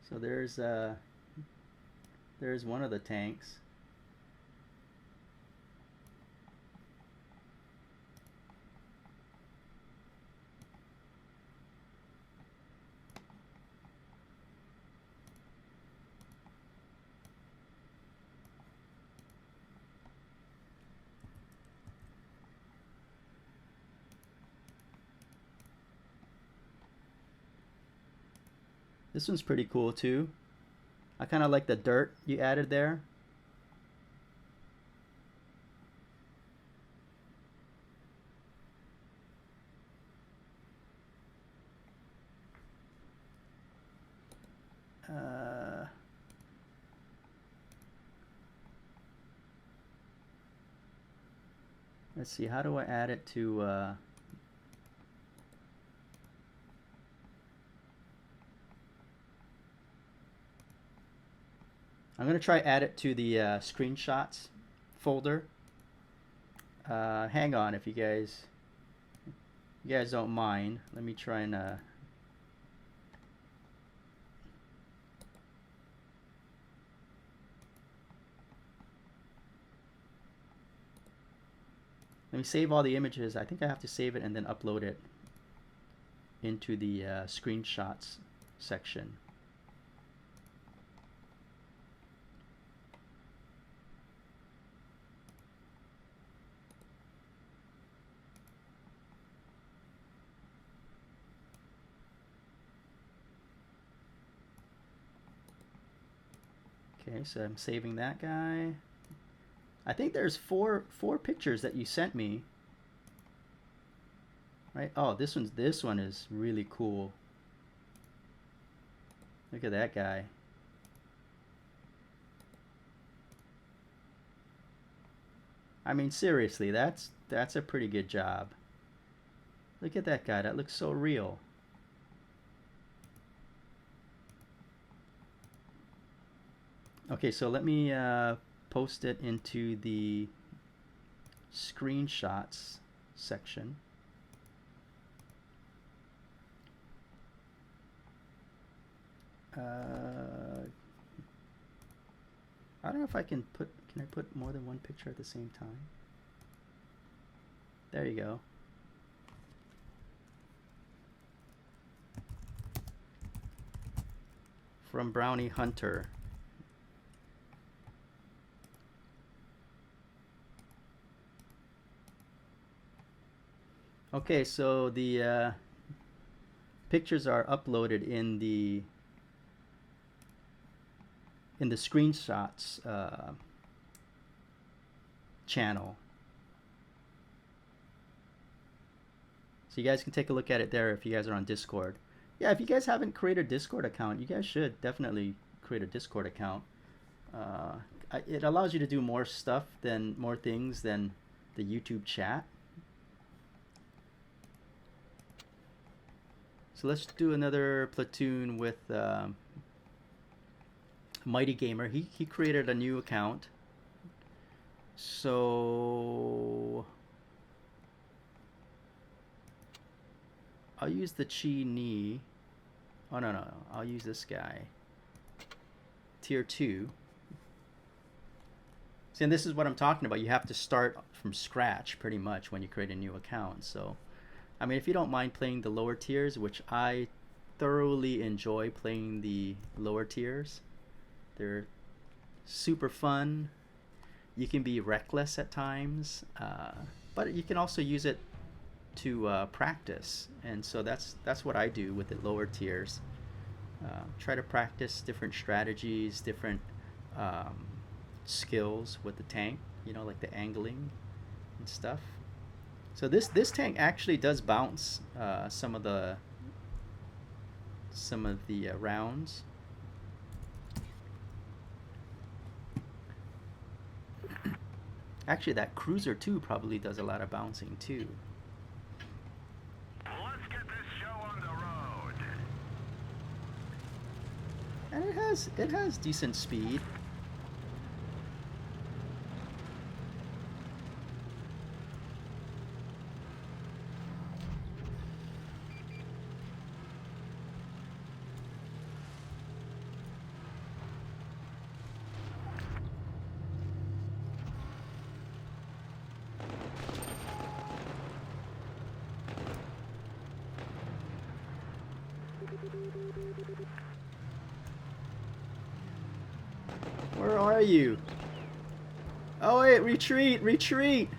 So there's one of the tanks. This one's pretty cool too. I kind of like the dirt you added there. Let's see, how do I add it to... I'm going to try add it to the screenshots folder. Hang on, if you guys don't mind. Let me try and... Let me save all the images. I think I have to save it and then upload it into the screenshots section. Okay, so I'm saving that guy. I think there's four pictures that you sent me. Right? Oh, this one is really cool. Look at that guy. I mean, seriously, that's a pretty good job. Look at that guy. That looks so real. Okay, so let me post it into the screenshots section. I don't know if I can I put more than one picture at the same time? There you go. From Brownie Hunter. Okay, so the pictures are uploaded in the screenshots channel. So you guys can take a look at it there if you guys are on Discord. Yeah, if you guys haven't created a Discord account, you guys should definitely create a Discord account. It allows you to do more things than the YouTube chat. So let's do another platoon with Mighty Gamer, he created a new account. So I'll use the Chi Ni. Oh no, I'll use this guy. Tier 2. See, and this is what I'm talking about. You have to start from scratch pretty much when you create a new account. So, I mean, if you don't mind playing the lower tiers, which I thoroughly enjoy playing the lower tiers, they're super fun. You can be reckless at times, but you can also use it to practice. And so that's what I do with the lower tiers. Try to practice different strategies, different skills with the tank, you know, like the angling and stuff. So this tank actually does bounce some of the rounds. Actually, that cruiser too probably does a lot of bouncing too. Let's get this show on the road. And it has decent speed. Where are you? Oh wait, retreat, retreat!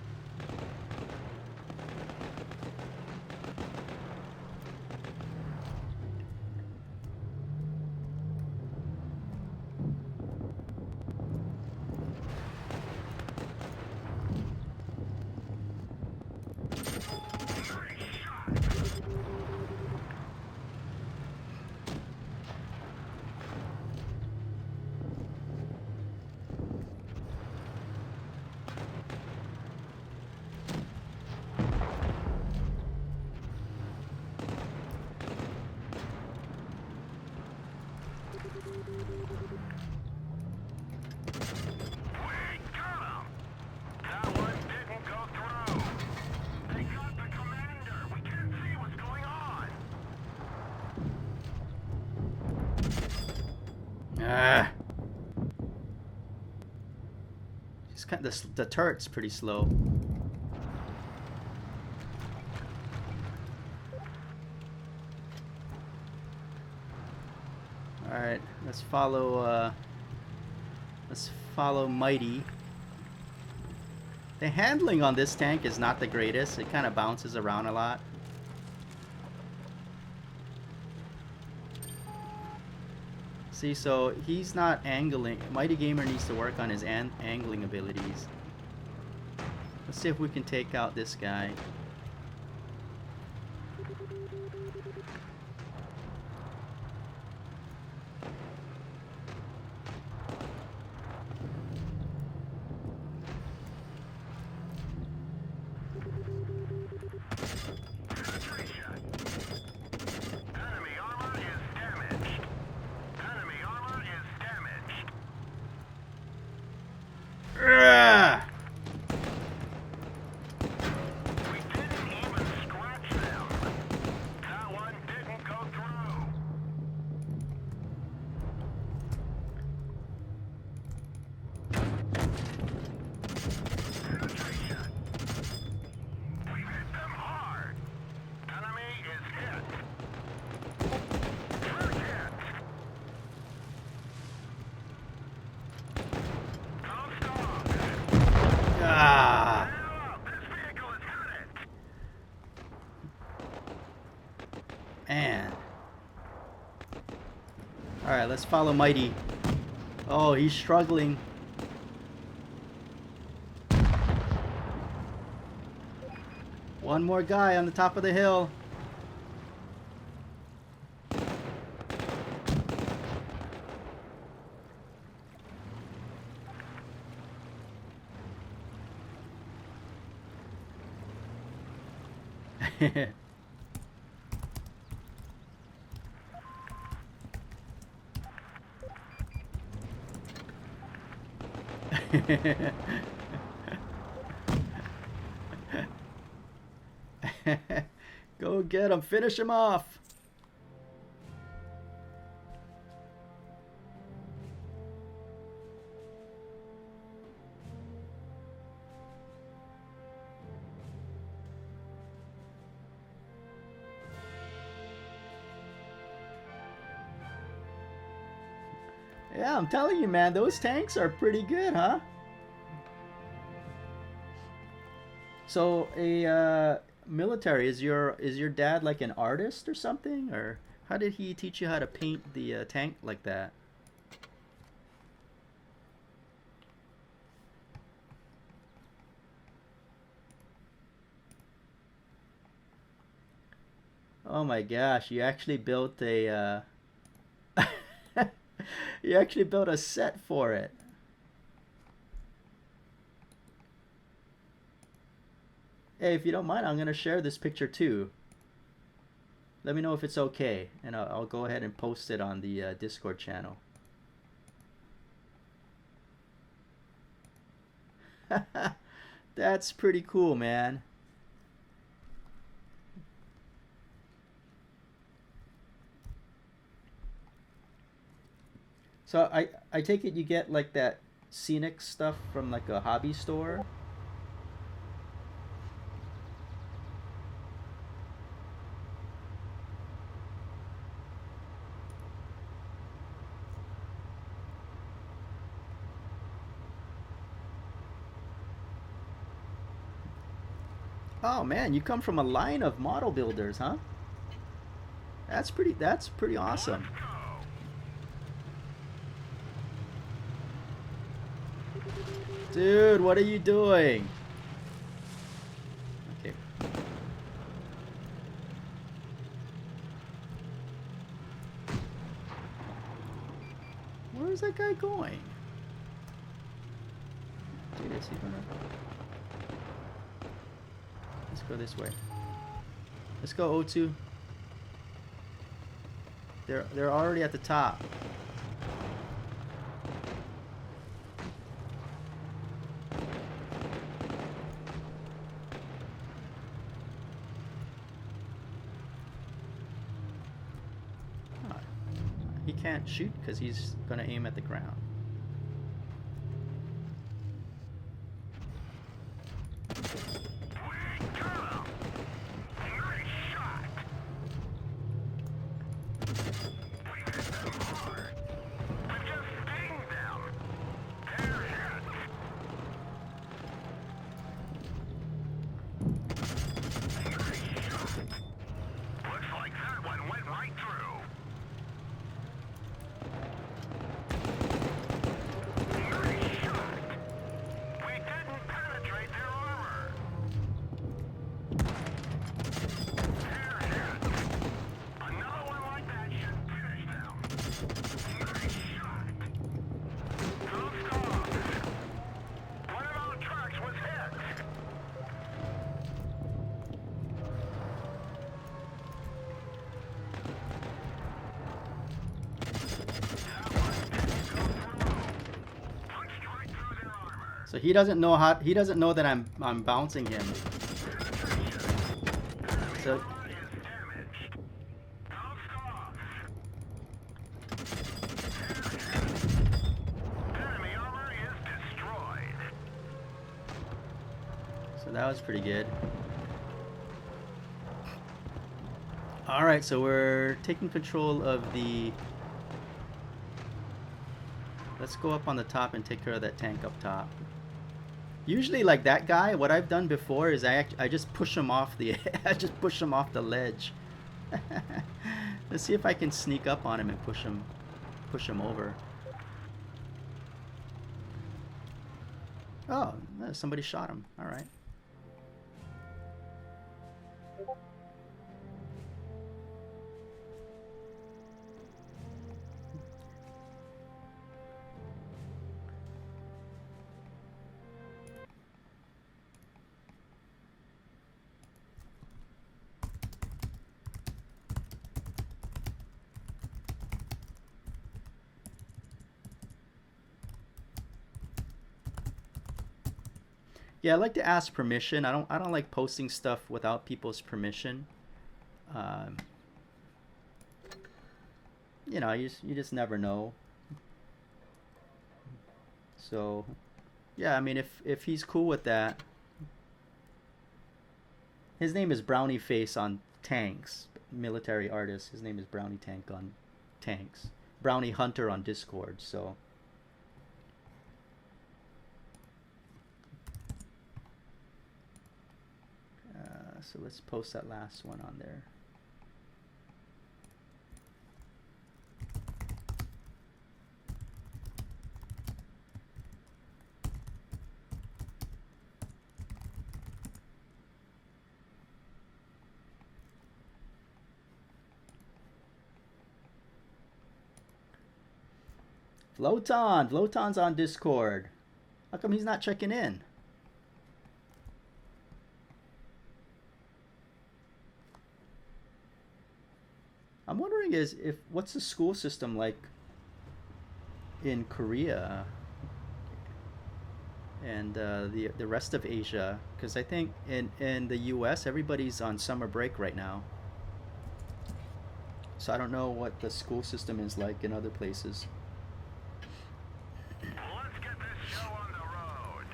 It's kind of, the turret's pretty slow. All right, let's follow Mighty. The handling on this tank is not the greatest. It kind of bounces around a lot. See, so he's not angling. Mighty Gamer needs to work on his angling abilities. Let's see if we can take out this guy. Man. Alright, let's follow Mighty. Oh, he's struggling. One more guy on the top of the hill. Go get him. Finish him off. Yeah, I'm telling you, man, those tanks are pretty good, huh? So, a military, is your dad like an artist or something, or how did he teach you how to paint the tank like that? Oh my gosh, you actually built a you actually built a set for it. Hey, if you don't mind, I'm gonna share this picture too. Let me know if it's okay, and I'll go ahead and post it on the Discord channel. That's pretty cool, man. So I take it you get like that scenic stuff from like a hobby store? Oh man, you come from a line of model builders, huh? That's pretty awesome. Dude, what are you doing? Okay. Where is that guy going? Dude, is he gonna... Let's go this way. Let's go, O2. They're already at the top. Huh. He can't shoot because he's gonna aim at the ground. So he doesn't know that I'm bouncing him. So that was pretty good. All right, so we're taking control of the... Let's go up on the top and take care of that tank up top. Usually, like that guy, what I've done before is I just push him off the I just push him off the ledge. Let's see if I can sneak up on him and push him over. Oh, somebody shot him. All right. Yeah, I like to ask permission. I don't like posting stuff without people's permission. Um, you know, you just never know. So, yeah, I mean, if he's cool with that, his name is Brownie Face on Tanks, military artist. His name is Brownie Tank on Tanks. Brownie Hunter on Discord. So, so let's post that last one on there. Floton's on Discord. How come he's not checking in? I'm wondering if what's the school system like in Korea and the rest of Asia? Because I think in the U.S. everybody's on summer break right now, so I don't know what the school system is like in other places. Let's get this show on the road.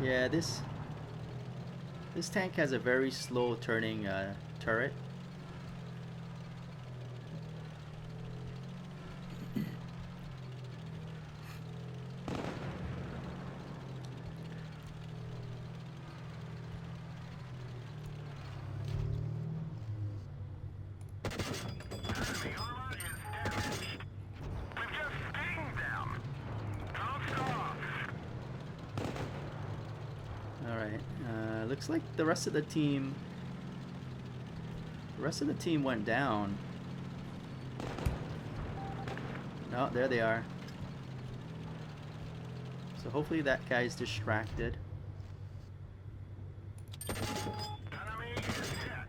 Yeah, this tank has a very slow turning turret. The armor is damaged. We've just stinged them. Don't stop. All right. Looks like the rest of the team. The rest of the team went down. No, there they are. So hopefully that guy's distracted. Enemy is hit.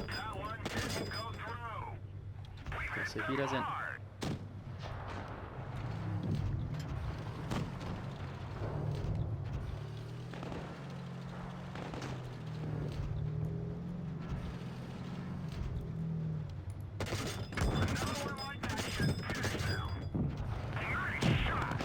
That one didn't go through. We Okay, hit so he them doesn't. hard. Another one like that should finish them. Nice shot.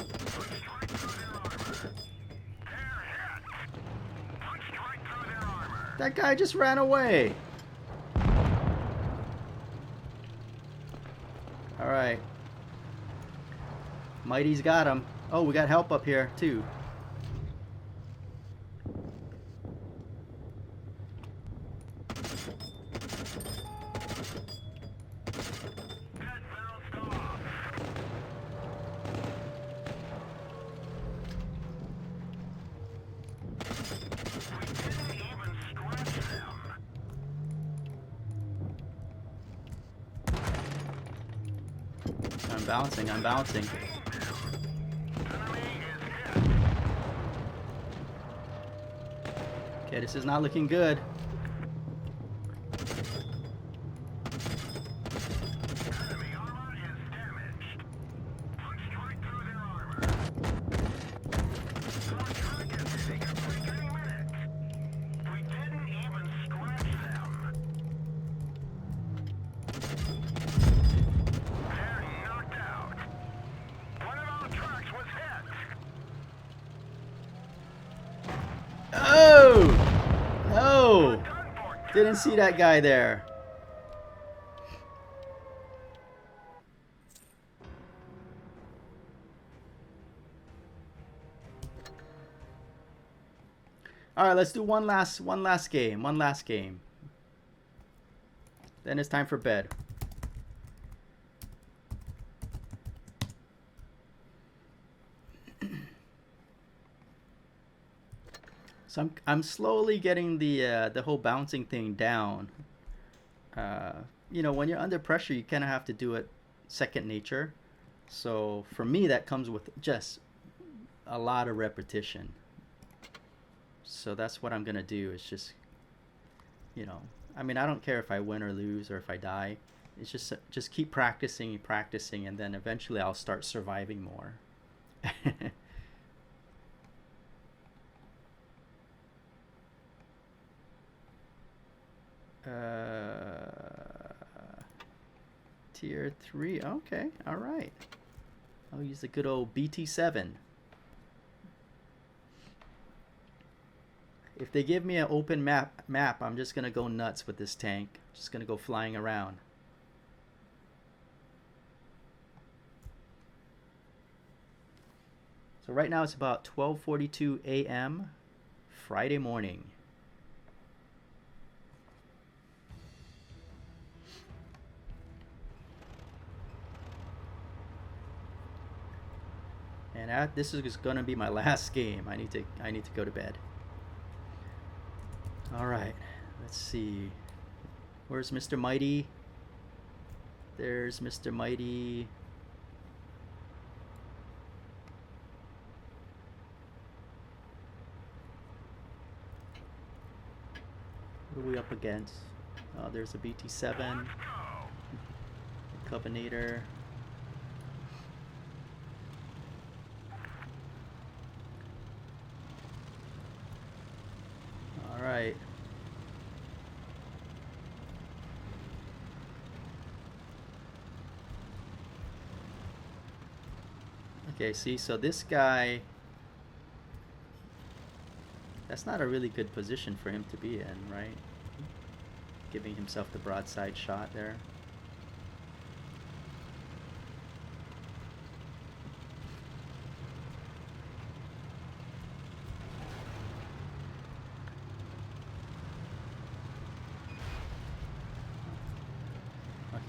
Punched right through their armor. They're hit. Punched right through their armor. That guy just ran away. All right. Mighty's got him. Oh, we got help up here too. That bounced off. We didn't even scratch them. I'm bouncing. I'm bouncing. Enemy is hit. Okay, this is not looking good. Enemy armor is damaged. Punched right through their armor. Our truck is hitting a break any minute. We didn't even scratch them. They're knocked out. One of our trucks was hit. Oh! No! Done for. Didn't see that guy there. All right, let's do one last game. One last game. Then it's time for bed. So I'm slowly getting the whole bouncing thing down. Uh, when you're under pressure, you kind of have to do it second nature. So for me, that comes with just a lot of repetition. So that's what I'm gonna do. Is you know, I mean, I don't care if I win or lose or if I die. It's just keep practicing and practicing, and then eventually I'll start surviving more. Tier 3. Okay, all right. I'll use the good old BT7. If they give me an open map, I'm just gonna go nuts with this tank. Just gonna go flying around. So right now it's about 12:42 a.m. Friday morning. And this is going to be my last game. I need to go to bed. All right. Let's see. Where's Mr. Mighty? There's Mr. Mighty. What are we up against? Oh, there's a BT7. A Covenator. Alright. Okay, see, so this guy, that's not a really good position for him to be in, right? Giving himself the broadside shot there.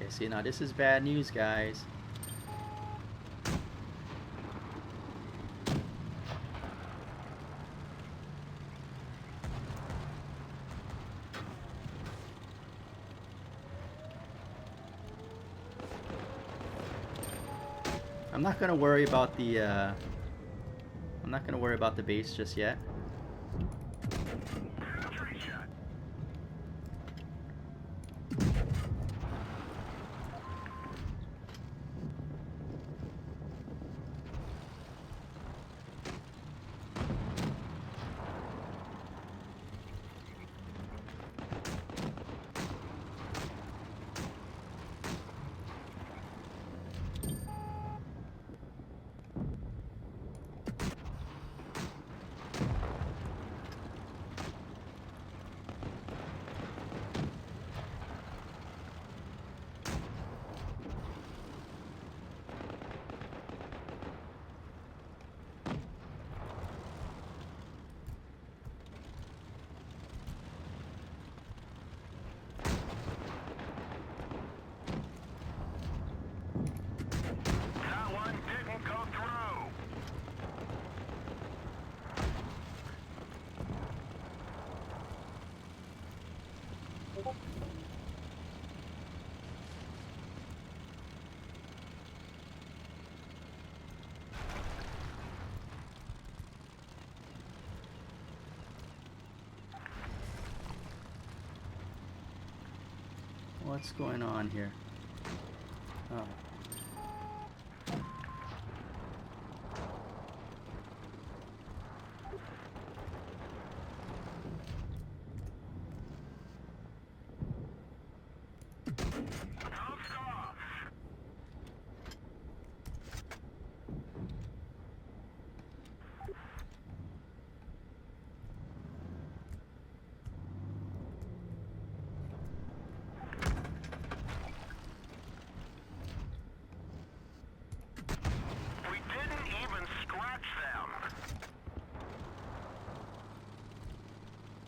Okay, see, now this is bad news, guys. I'm not gonna worry about the base just yet. What's going on here? Oh.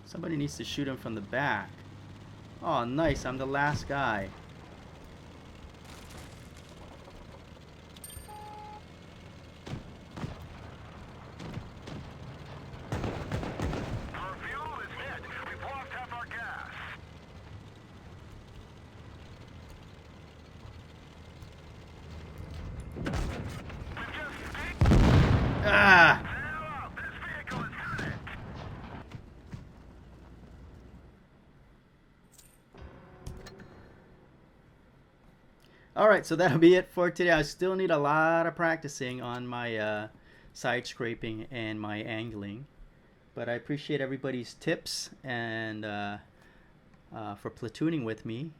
Somebody needs to shoot him from the back. Oh, nice. I'm the last guy. All right, so that'll be it for today. I still need a lot of practicing on my side scraping and my angling, but I appreciate everybody's tips and for platooning with me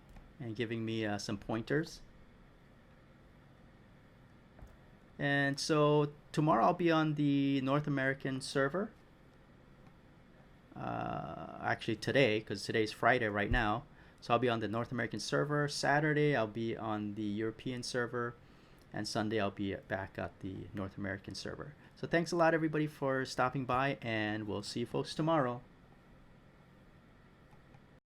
and giving me some pointers. And so tomorrow I'll be on the North American server. Actually today, because today's Friday right now. So I'll be on the North American server. Saturday I'll be on the European server. And Sunday I'll be back at the North American server. So thanks a lot everybody for stopping by, and we'll see you folks tomorrow.